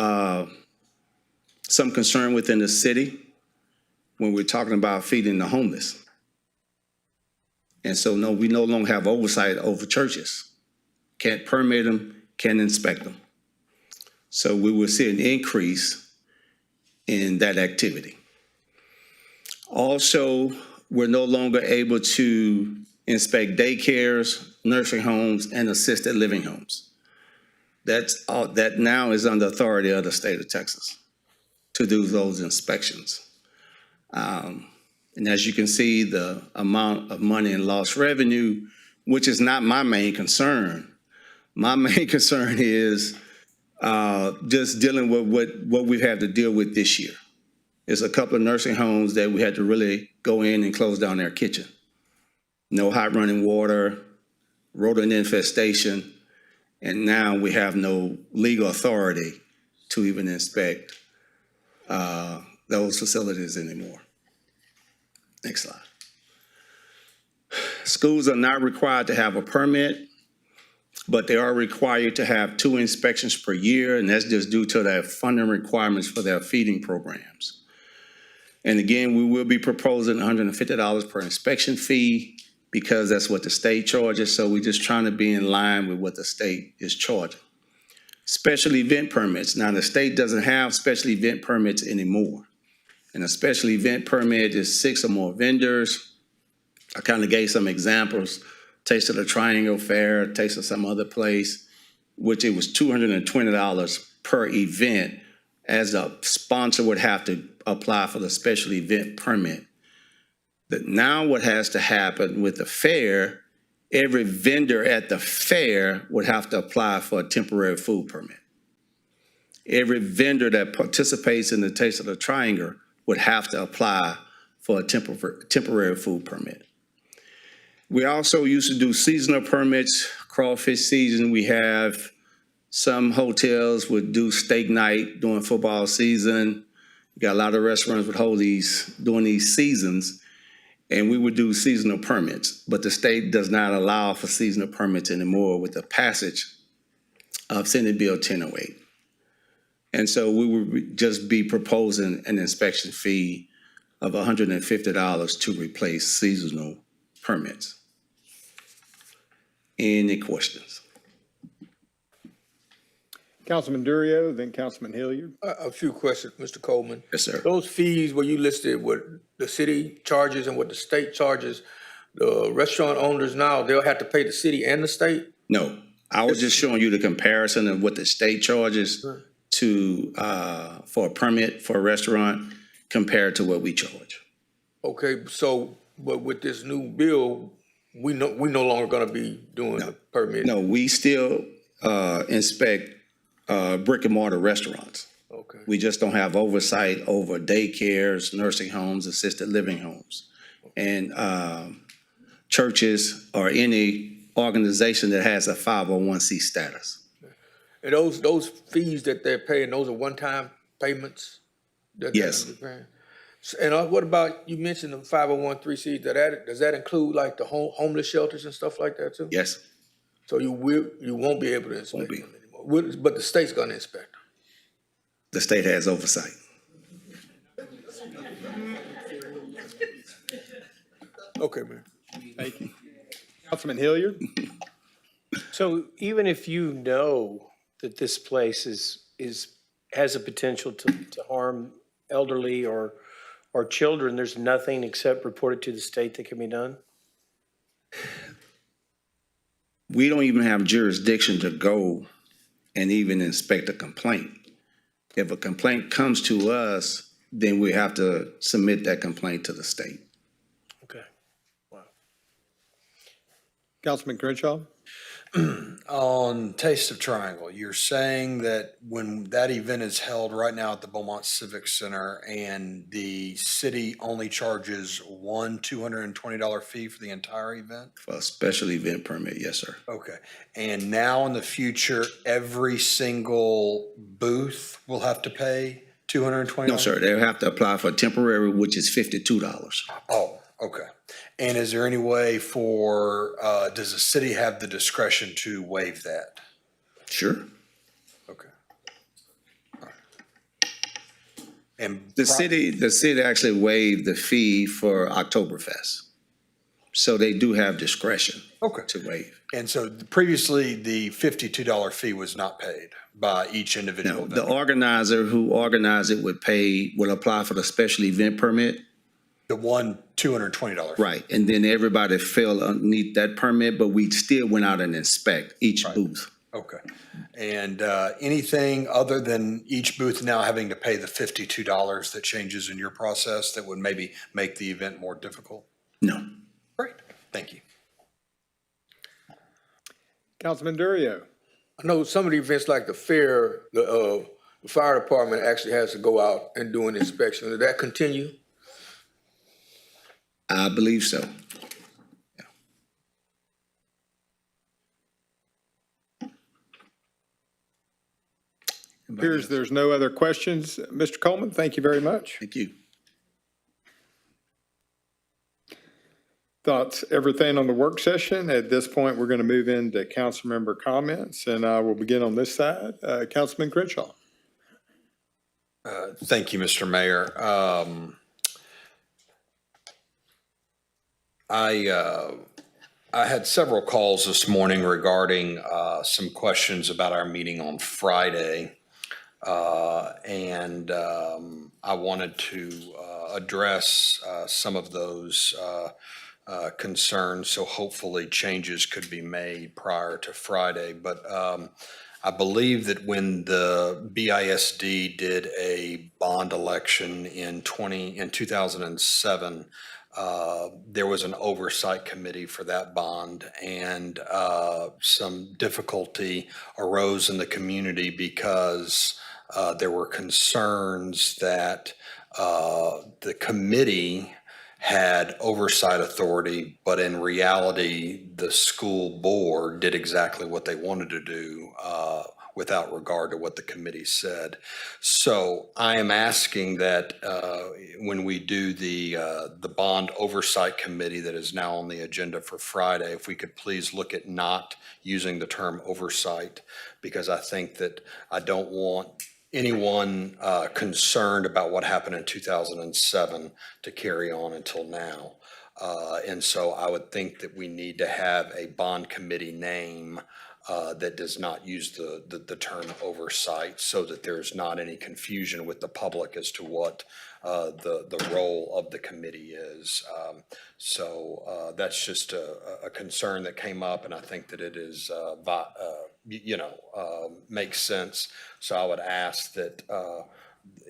some concern within the city when we're talking about feeding the homeless. And so no, we no longer have oversight over churches. Can't permit them, can't inspect them. So we will see an increase in that activity. Also, we're no longer able to inspect daycares, nursing homes, and assisted living homes. That's all, that now is under authority of the state of Texas to do those inspections. And as you can see, the amount of money in lost revenue, which is not my main concern. My main concern is just dealing with what we've had to deal with this year. There's a couple of nursing homes that we had to really go in and close down their kitchen. No hot running water, rodent infestation, and now we have no legal authority to even inspect those facilities anymore. Next slide. Schools are not required to have a permit. but they are required to have 2 inspections per year, and that's just due to their funding requirements for their feeding programs. And again, we will be proposing $150 per inspection fee because that's what the state charges. So we're just trying to be in line with what the state is charging. Special event permits. Now, the state doesn't have special event permits anymore. And a special event permit is 6 or more vendors. I kind of gave some examples. Taste of the Triangle Fair, Taste of some other place, which it was $220 per event, as a sponsor would have to apply for the special event permit. But now what has to happen with the fair, every vendor at the fair would have to apply for a temporary food permit. Every vendor that participates in the Taste of the Triangle would have to apply for a temporary food permit. We also used to do seasonal permits, crawfish season. We have some hotels would do steak night during football season. You got a lot of restaurants would hold these during these seasons, and we would do seasonal permits. But the state does not allow for seasonal permits anymore with the passage of Senate Bill 1008. And so we would just be proposing an inspection fee of $150 to replace seasonal permits. Any questions? Councilman Durio, then Councilman Hilliard. A few questions, Mr. Coleman. Yes, sir. Those fees where you listed what the city charges and what the state charges, the restaurant owners now, they'll have to pay the city and the state? No, I was just showing you the comparison of what the state charges to for a permit for a restaurant compared to what we charge. Okay, so, but with this new bill, we no longer gonna be doing the permit? No, we still inspect brick and mortar restaurants. Okay. We just don't have oversight over daycares, nursing homes, assisted living homes, and churches or any organization that has a 501c status. And those fees that they're paying, those are one-time payments? Yes. And what about, you mentioned the 501c, does that include like the homeless shelters and stuff like that too? Yes. So you won't be able to inspect them anymore, but the state's gonna inspect them? The state has oversight. Okay, man. Thank you. Councilman Hilliard? So even if you know that this place has a potential to harm elderly or children, there's nothing except report it to the state that can be done? We don't even have jurisdiction to go and even inspect a complaint. If a complaint comes to us, then we have to submit that complaint to the state. Okay. Wow. Councilman Crenshaw? On Taste of Triangle, you're saying that when that event is held right now at the Beaumont Civic Center and the city only charges one $220 fee for the entire event? For a special event permit, yes, sir. Okay. And now in the future, every single booth will have to pay $220? No, sir, they'll have to apply for temporary, which is $52. Oh, okay. And is there any way for, does the city have the discretion to waive that? Sure. Okay. All right. And The city actually waived the fee for Oktoberfest. So they do have discretion to waive. And so previously, the $52 fee was not paid by each individual No, vendor? the organizer who organized it would apply for the special event permit. The one $220 fee? Right, and then everybody fell underneath that permit, but we still went out and inspect each booth. Okay. And anything other than each booth now having to pay the $52 that changes in your process that would maybe make the event more difficult? No. Great, thank you. Councilman Durio? I know some of the events like the fair, the fire department actually has to go out and do an inspection. Did that continue? I believe so. Appears there's no other questions. Mr. Coleman, thank you very much. Thank you. Thoughts, everything on the work session. At this point, we're going to move into council member comments, and we'll begin on this side. Councilman Crenshaw. Thank you, Mr. Mayor. I had several calls this morning regarding some questions about our meeting on Friday. And I wanted to address some of those concerns, so hopefully changes could be made prior to Friday. But I believe that when the BISD did a bond election in 2007, there was an oversight committee for that bond, and some difficulty arose in the community because there were concerns that the committee had oversight authority, but in reality, the school board did exactly what they wanted to do without regard to what the committee said. So I am asking that when we do the bond oversight committee that is now on the agenda for Friday, if we could please look at not using the term oversight, because I think that I don't want anyone concerned about what happened in 2007 to carry on until now. And so I would think that we need to have a bond committee name that does not use the term oversight, so that there's not any confusion with the public as to what the role of the committee is. So that's just a concern that came up, and I think that it is, makes sense. So I would ask that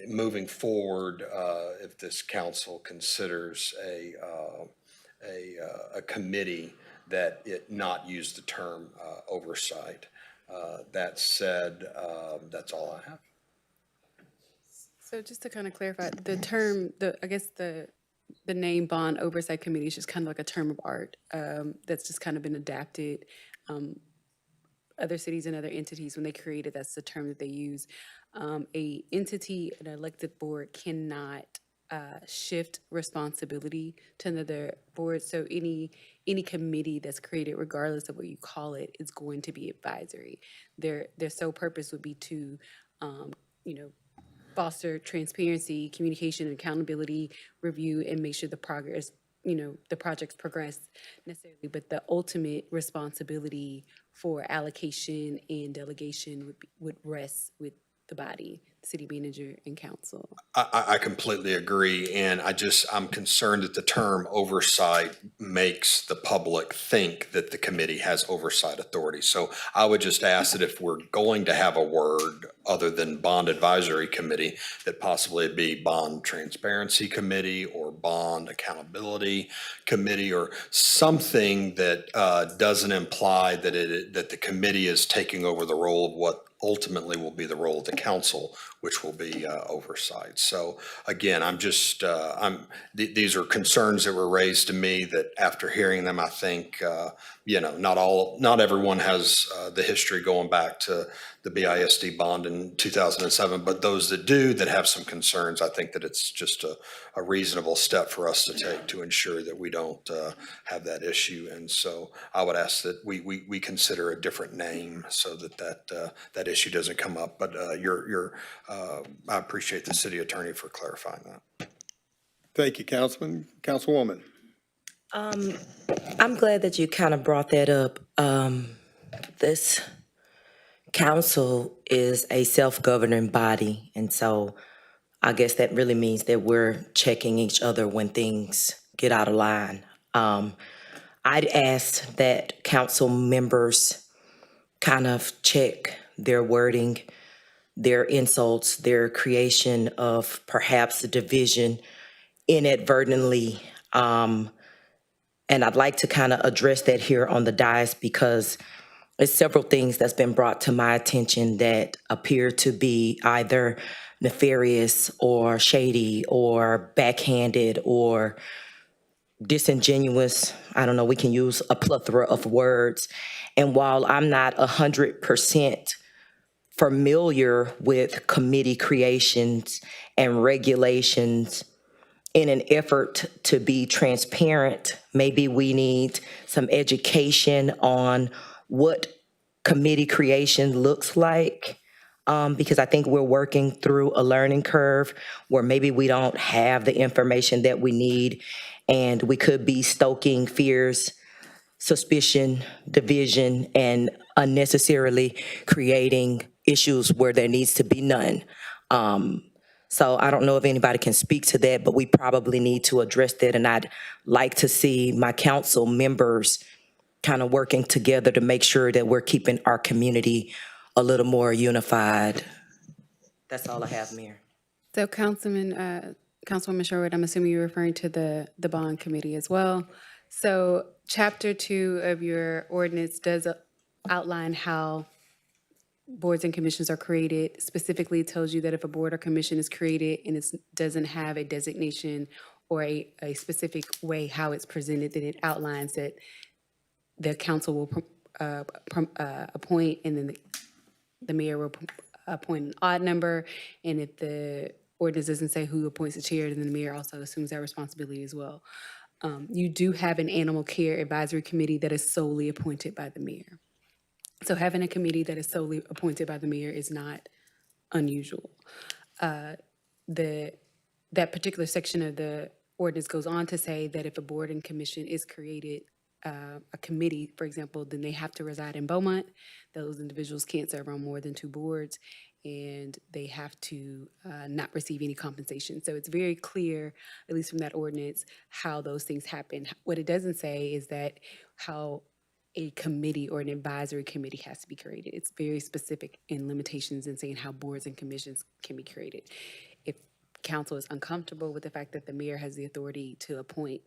moving forward, if this council considers a committee, that it not use the term oversight. That said, that's all I have. So just to kind of clarify, the term, I guess the name Bond Oversight Committee is just kind of like a term of art that's just kind of been adapted. Other cities and other entities, when they create it, that's the term that they use. A entity, an elected board, cannot shift responsibility to another board. So any committee that's created, regardless of what you call it, is going to be advisory. Their sole purpose would be to, foster transparency, communication, and accountability, review, and make sure the progress, the projects progress necessarily. But the ultimate responsibility for allocation and delegation would rest with the body, city manager and council. I completely agree, and I'm concerned that the term oversight makes the public think that the committee has oversight authority. So I would just ask that if we're going to have a word other than bond advisory committee, that possibly it be bond transparency committee or bond accountability committee, or something that doesn't imply that the committee is taking over the role of what ultimately will be the role of the council, which will be oversight. So again, these are concerns that were raised to me that after hearing them, I think, not everyone has the history going back to the BISD bond in 2007, but those that do, that have some concerns, I think that it's just a reasonable step for us to take to ensure that we don't have that issue. And so I would ask that we consider a different name so that issue doesn't come up. But I appreciate the city attorney for clarifying that. Thank you, Councilman. Councilwoman. I'm glad that you kind of brought that up. This council is a self-governing body, and so I guess that really means that we're checking each other when things get out of line. I'd ask that council members kind of check their wording, their insults, their creation of perhaps a division inadvertently. And I'd like to kind of address that here on the dais, because there's several things that's been brought to my attention that appear to be either nefarious or shady or backhanded or disingenuous. I don't know, we can use a plethora of words. And while I'm not 100% familiar with committee creations and regulations in an effort to be transparent, maybe we need some education on what committee creation looks like. Because I think we're working through a learning curve where maybe we don't have the information that we need, and we could be stoking fears, suspicion, division, and unnecessarily creating issues where there needs to be none. So I don't know if anybody can speak to that, but we probably need to address that, and I'd like to see my council members kind of working together to make sure that we're keeping our community a little more unified. That's all I have, Mayor. So Councilwoman Sherwood, I'm assuming you're referring to the bond committee as well. So Chapter 2 of your ordinance does outline how boards and commissions are created. Specifically, it tells you that if a board or commission is created and it doesn't have a designation or a specific way how it's presented, then it outlines that the council will appoint, and then the mayor will appoint an odd number. And if the ordinance doesn't say who appoints the chair, then the mayor also assumes that responsibility as well. You do have an animal care advisory committee that is solely appointed by the mayor. So having a committee that is solely appointed by the mayor is not unusual. That particular section of the ordinance goes on to say that if a board and commission is created, a committee, for example, then they have to reside in Beaumont. Those individuals can't serve on more than 2 boards, and they have to not receive any compensation. So it's very clear, at least from that ordinance, how those things happen. What it doesn't say is that how a committee or an advisory committee has to be created. It's very specific in limitations in saying how boards and commissions can be created. If council is uncomfortable with the fact that the mayor has the authority to appoint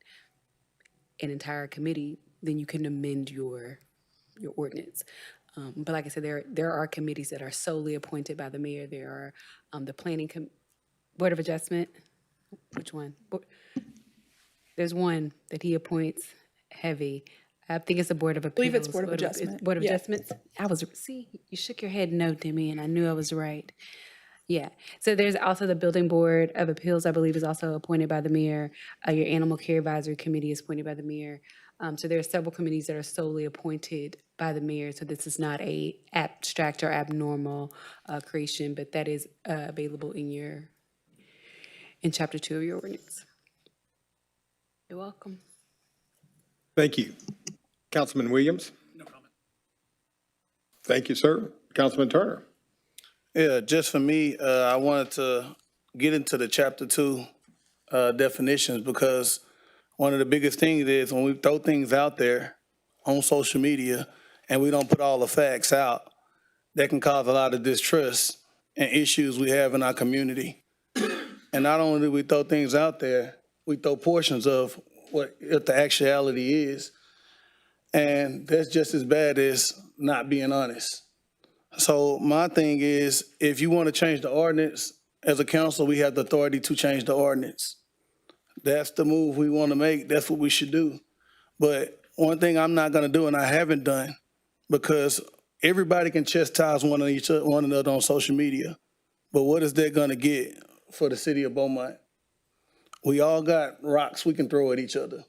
an entire committee, then you can amend your ordinance. But like I said, there are committees that are solely appointed by the mayor. There are the planning Board of Adjustment. Which one? There's one that he appoints heavy. I think it's the Board of Appeals. I believe it's Board of Adjustment. Board of Yeah. Adjustments. You shook your head no, Demi, and I knew I was right. Yeah. So there's also the Building Board of Appeals, I believe, is also appointed by the mayor. Your Animal Care Advisory Committee is appointed by the mayor. So there are several committees that are solely appointed by the mayor. So this is not a abstract or abnormal creation, but that is available in Chapter 2 of your ordinance. You're welcome. Thank you. Councilman Williams? No comment. Thank you, sir. Councilman Turner? Yeah, just for me, I wanted to get into the Chapter 2 definitions, because one of the biggest things is when we throw things out there on social media and we don't put all the facts out, that can cause a lot of distrust and issues we have in our community. And not only do we throw things out there, we throw portions of what the actuality is. And that's just as bad as not being honest. So my thing is, if you want to change the ordinance, as a council, we have the authority to change the ordinance. That's the move we want to make. That's what we should do. But one thing I'm not going to do, and I haven't done, because everybody can chastise one another on social media. But what is that going to get for the city of Beaumont? We all got rocks we can throw at each other.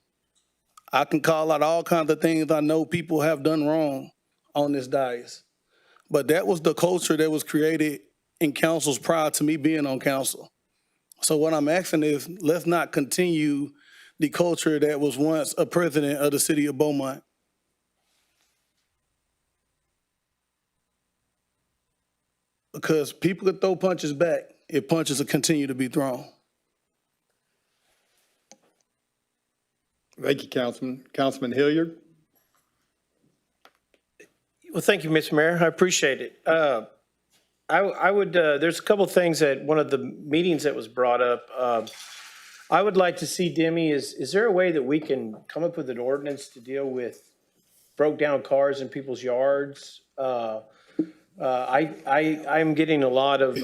I can call out all kinds of things I know people have done wrong on this dais. But that was the culture that was created in councils prior to me being on council. So what I'm asking is, let's not continue the culture that was once a president of the city of Beaumont. Because people could throw punches back if punches will continue to be thrown. Thank you, Councilman. Councilman Hilliard? Well, thank you, Mr. Mayor. I appreciate it. I would, there's a couple of things at one of the meetings that was brought up. I would like to see, Demi, is there a way that we can come up with an ordinance to deal with broke down cars in people's yards? I'm getting a lot of,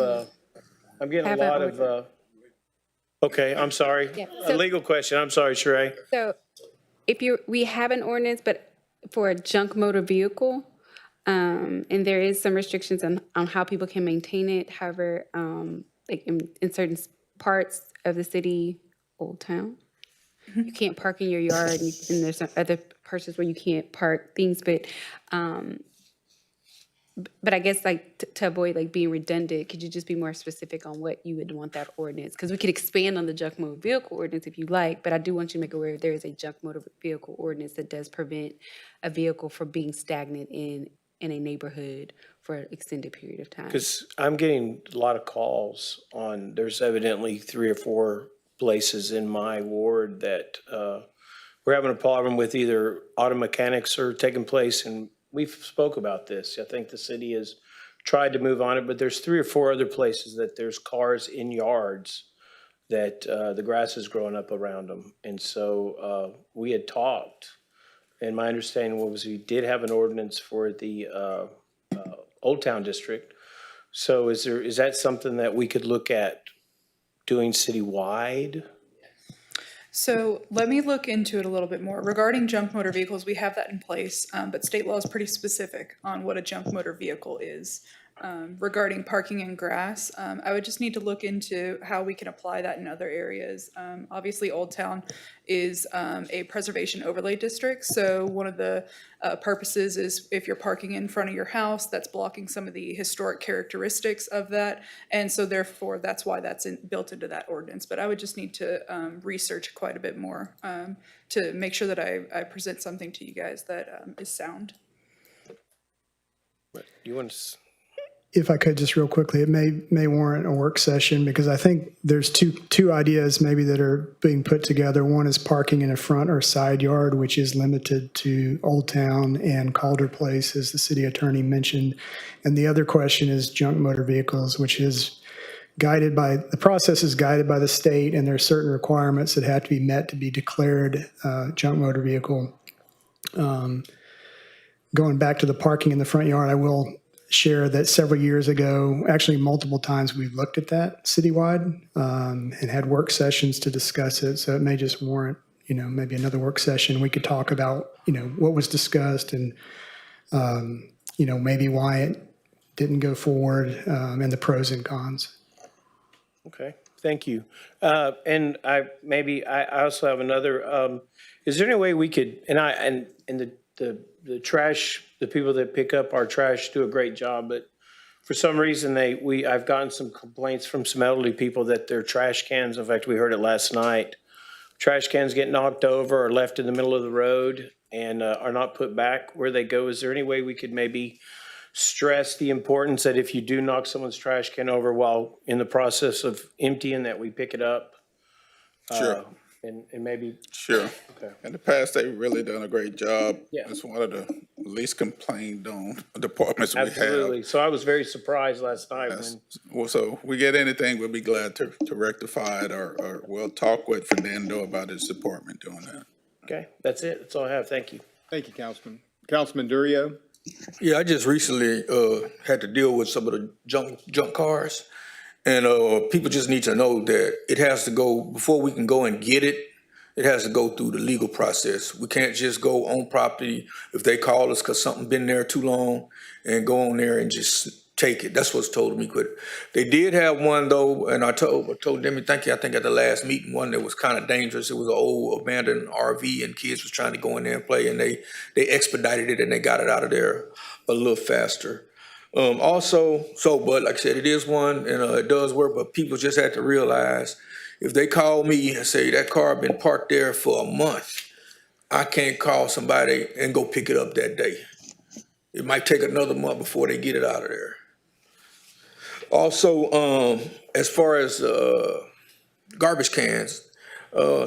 okay, I'm sorry. Yeah, A legal question. I'm sorry, Sheree. So we have an ordinance, but for a junk motor vehicle, and there is some restrictions on how people can maintain it. However, like in certain parts of the city Old Town. You can't park in your yard, and there's some other parts where you can't park things, but I guess like to avoid like being redundant, could you just be more specific on what you would want that ordinance? Because we could expand on the junk motor vehicle ordinance if you like, but I do want you to make aware there is a junk motor vehicle ordinance that does prevent a vehicle from being stagnant in a neighborhood for an extended period of time. Because I'm getting a lot of calls on, there's evidently 3 or 4 places in my ward that we're having a problem with either auto mechanics are taking place, and we've spoke about this. I think the city has tried to move on it, but there's 3 or 4 other places that there's cars in yards that the grass is growing up around them. And so we had talked, and my understanding was we did have an ordinance for the Old Town District. So is that something that we could look at doing citywide? So let me look into it a little bit more. Regarding junk motor vehicles, we have that in place, but state law is pretty specific on what a junk motor vehicle is. Regarding parking and grass, I would just need to look into how we can apply that in other areas. Obviously, Old Town is a preservation overlay district, so one of the purposes is if you're parking in front of your house, that's blocking some of the historic characteristics of that, and so therefore that's why that's built into that ordinance. But I would just need to research quite a bit more to make sure that I present something to you guys that is sound. You want to? If I could just real quickly, it may warrant a work session because I think there's two ideas maybe that are being put together. One is parking in a front or side yard, which is limited to Old Town and Calder Place, as the city attorney mentioned. And the other question is junk motor vehicles, which is the process is guided by the state, and there are certain requirements that have to be met to be declared junk motor vehicle. Going back to the parking in the front yard, I will share that several years ago, actually multiple times, we've looked at that citywide and had work sessions to discuss it. So it may just warrant, maybe another work session. We could talk about, what was discussed and, maybe why it didn't go forward and the pros and cons. Okay, thank you. And I also have another. Is there any way we could? And the trash, the people that pick up our trash do a great job, but for some reason I've gotten some complaints from some elderly people that their trash cans, in fact, we heard it last night, trash cans get knocked over or left in the middle of the road and are not put back where they go. Is there any way we could maybe stress the importance that if you do knock someone's trash can over while in the process of emptying, that we pick it up? Sure. And maybe. Sure. Okay. In the past, they've really done a great job. Yeah. It's one of the least complained on departments we have. Absolutely. So I was very surprised last night Well, so we get anything, we'll be glad to rectify it, or we'll talk with Fernando about his department doing that. Okay, that's it. That's all I have. Thank you. Thank you, Councilman. Councilman Durio? Yeah, I just recently had to deal with some of the junk cars. And people just need to know that it has to go, before we can go and get it, it has to go through the legal process. We can't just go on property if they call us because something been there too long and go on there and just take it. That's what's told me. But they did have one though, and I told Demi, thank you, I think at the last meeting, one that was kind of dangerous. It was an old abandoned RV and kids was trying to go in there and play, and they expedited it and they got it out of there a little faster. But like I said, it is one, and it does work, but people just have to realize if they call me and say that car been parked there for a month, I can't call somebody and go pick it up that day. It might take another month before they get it out of there. Also, as far as garbage cans,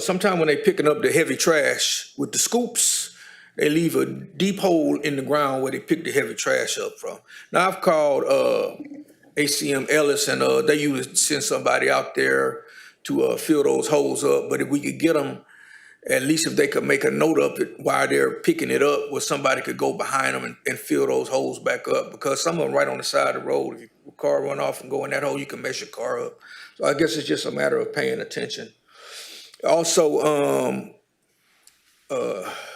sometimes when they picking up the heavy trash with the scoops, they leave a deep hole in the ground where they pick the heavy trash up from. Now, I've called ACM Ellis, and they usually send somebody out there to fill those holes up. But if we could get them, at least if they could make a note of it while they're picking it up, where somebody could go behind them and fill those holes back up. Because some of them right on the side of the road, if your car run off and go in that hole, you can mess your car up. So I guess it's just a matter of paying attention. Also,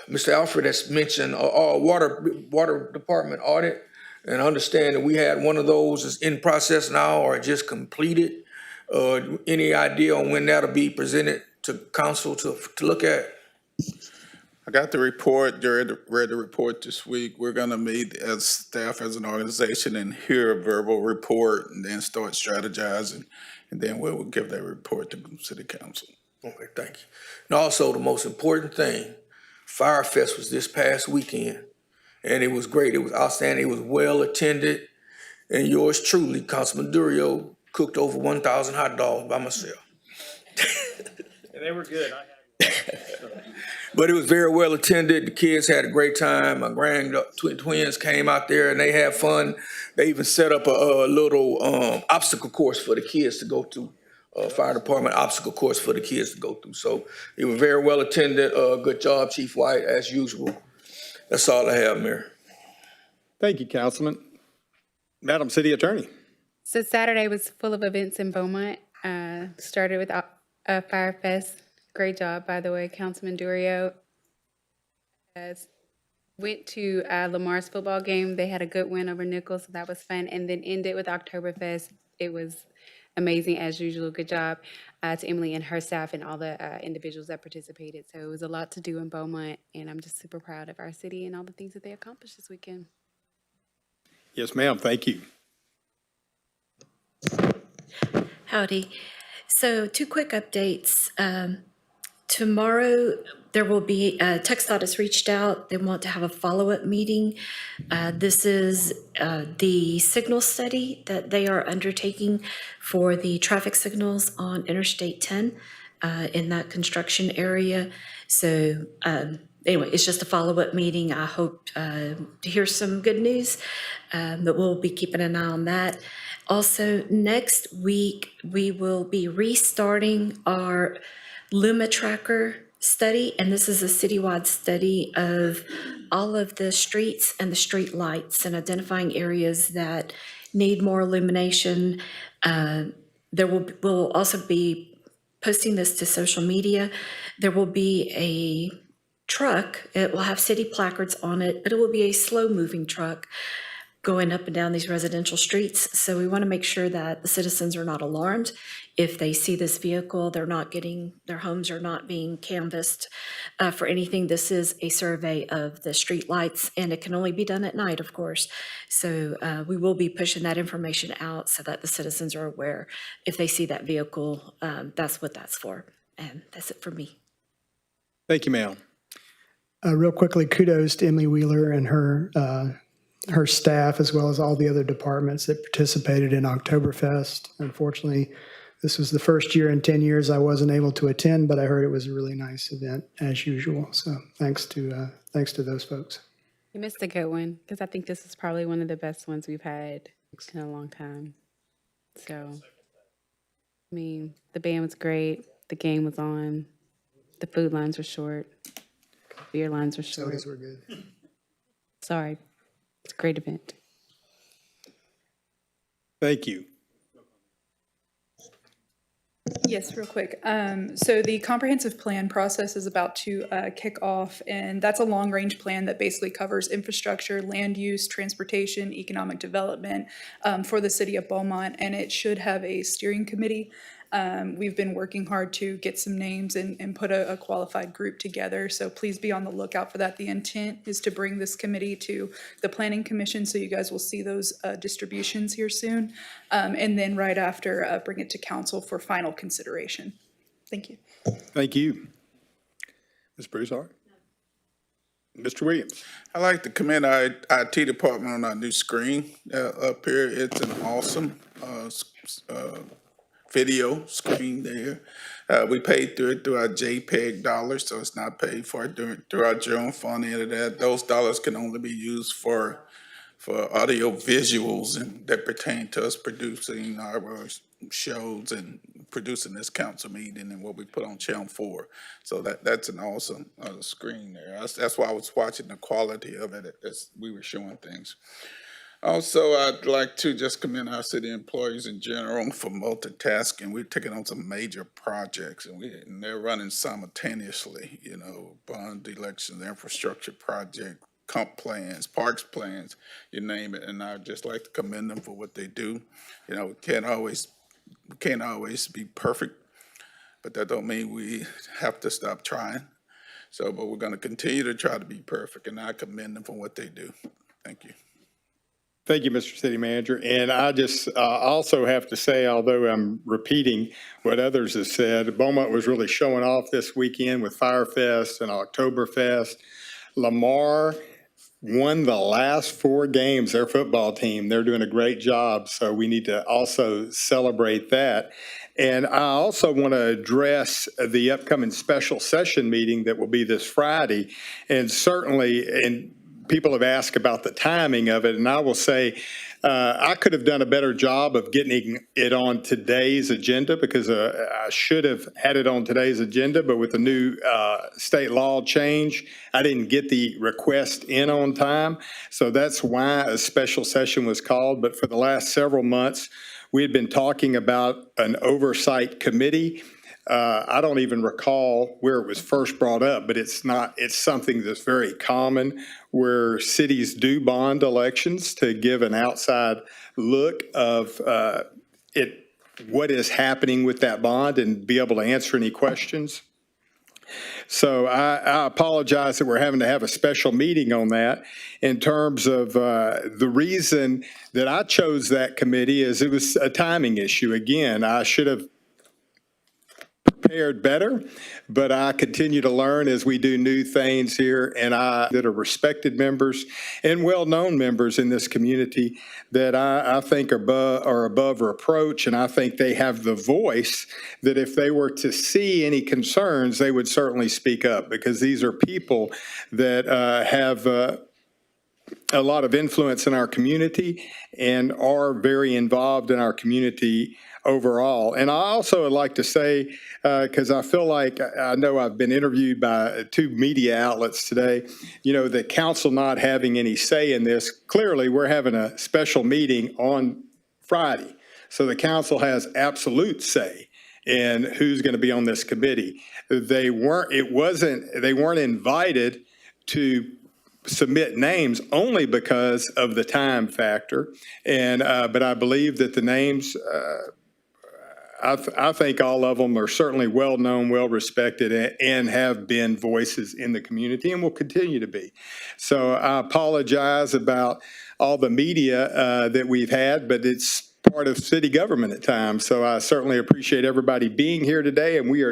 Mr. Alfred has mentioned water department audit, and understand that we had one of those is in process now or just completed. Any idea on when that'll be presented to council to look at? I got the report, read the report this week. We're gonna meet as staff, as an organization, and hear a verbal report and then start strategizing. And then we'll give that report to city council. Okay, thank you. And also, the most important thing, Fire Fest was this past weekend, and it was great. It was outstanding. It was well attended. And yours truly, Councilman Durio, cooked over 1,000 hot dogs by myself. And they were good. But it was very well attended. The kids had a great time. My twins came out there and they had fun. They even set up a little obstacle course for the kids to go to. Fire department obstacle course for the kids to go through. So it was very well attended. Good job, Chief White, as usual. That's all I have, Mayor. Thank you, Councilman. Madam City Attorney. So Saturday was full of events in Beaumont. Started with Fire Fest. Great job, by the way, Councilman Durio. Went to Lamar's football game. They had a good win over Nichols, so that was fun. And then ended with Oktoberfest. It was amazing as usual. Good job to Emily and her staff and all the individuals that participated. So it was a lot to do in Beaumont, and I'm just super proud of our city and all the things that they accomplished this weekend. Yes, ma'am. Thank you. Howdy. So 2 quick updates. Tomorrow, there will be, TxDOT has reached out. They want to have a follow-up meeting. This is the signal study that they are undertaking for the traffic signals on Interstate 10 in that construction area. So anyway, it's just a follow-up meeting. I hope to hear some good news, but we'll be keeping an eye on that. Also, next week, we will be restarting our Luma Tracker study, and this is a citywide study of all of the streets and the street lights and identifying areas that need more illumination. We'll also be posting this to social media. There will be a truck. It will have city placards on it, but it will be a slow-moving truck going up and down these residential streets. So we want to make sure that the citizens are not alarmed. If they see this vehicle, their homes are not being canvassed for anything. This is a survey of the street lights, and it can only be done at night, of course. So we will be pushing that information out so that the citizens are aware. If they see that vehicle, that's what that's for. And that's it for me. Thank you, ma'am. Real quickly, kudos to Emily Wheeler and her staff, as well as all the other departments that participated in Oktoberfest. Unfortunately, this was the first year in 10 years I wasn't able to attend, but I heard it was a really nice event as usual. So thanks to those folks. You missed a good one, because I think this is probably one of the best ones we've had in a long time. So, I mean, the band was great. The game was on. The food lines were short. Beer lines were short. Sodas were good. Sorry. It's a great event. Thank you. Yes, real quick. So the comprehensive plan process is about to kick off, and that's a long-range plan that basically covers infrastructure, land use, transportation, economic development for the city of Beaumont, and it should have a steering committee. We've been working hard to get some names and put a qualified group together, so please be on the lookout for that. The intent is to bring this committee to the Planning Commission, so you guys will see those distributions here soon, and then right after, bring it to council for final consideration. Thank you. Thank you. Ms. Broussard? Mr. Williams? I'd like to commend our IT department on our new screen up here. It's an awesome video screen there. We paid through our JPEG dollars, so it's not paid for through our general fund end of that. Those dollars can only be used for audio visuals and that pertain to us producing our shows and producing this council meeting and what we put on Channel 4. So that's an awesome screen there. That's why I was watching the quality of it as we were showing things. Also, I'd like to just commend our city employees in general for multitasking. We've taken on some major projects and they're running simultaneously, you know, bond elections, infrastructure project, comp plans, parks plans, you name it. And I'd just like to commend them for what they do. You know, we can't always be perfect, but that don't mean we have to stop trying. So, but we're going to continue to try to be perfect, and I commend them for what they do. Thank you. Thank you, Mr. City Manager. And I just also have to say, although I'm repeating what others have said, Beaumont was really showing off this weekend with Firefest and Oktoberfest. Lamar won the last 4 games, their football team. They're doing a great job, so we need to also celebrate that. And I also want to address the upcoming special session meeting that will be this Friday. And certainly, and people have asked about the timing of it, and I will say I could have done a better job of getting it on today's agenda because I should have had it on today's agenda, but with the new state law change, I didn't get the request in on time. So that's why a special session was called. But for the last several months, we had been talking about an oversight committee. I don't even recall where it was first brought up, but it's something that's very common where cities do bond elections to give an outside look of what is happening with that bond and be able to answer any questions. So I apologize that we're having to have a special meeting on that. In terms of the reason that I chose that committee is it was a timing issue. Again, I should have prepared better, but I continue to learn as we do new things here, and that are respected members and well-known members in this community that I think are above reproach, and I think they have the voice that if they were to see any concerns, they would certainly speak up, because these are people that have a lot of influence in our community and are very involved in our community overall. And I also would like to say, because I feel like I know I've been interviewed by 2 media outlets today, the council not having any say in this. Clearly, we're having a special meeting on Friday. So the council has absolute say in who's going to be on this committee. They weren't invited to submit names only because of the time factor. And but I believe that the names, I think all of them are certainly well-known, well-respected, and have been voices in the community and will continue to be. So I apologize about all the media that we've had, but it's part of city government at times. So I certainly appreciate everybody being here today, and we are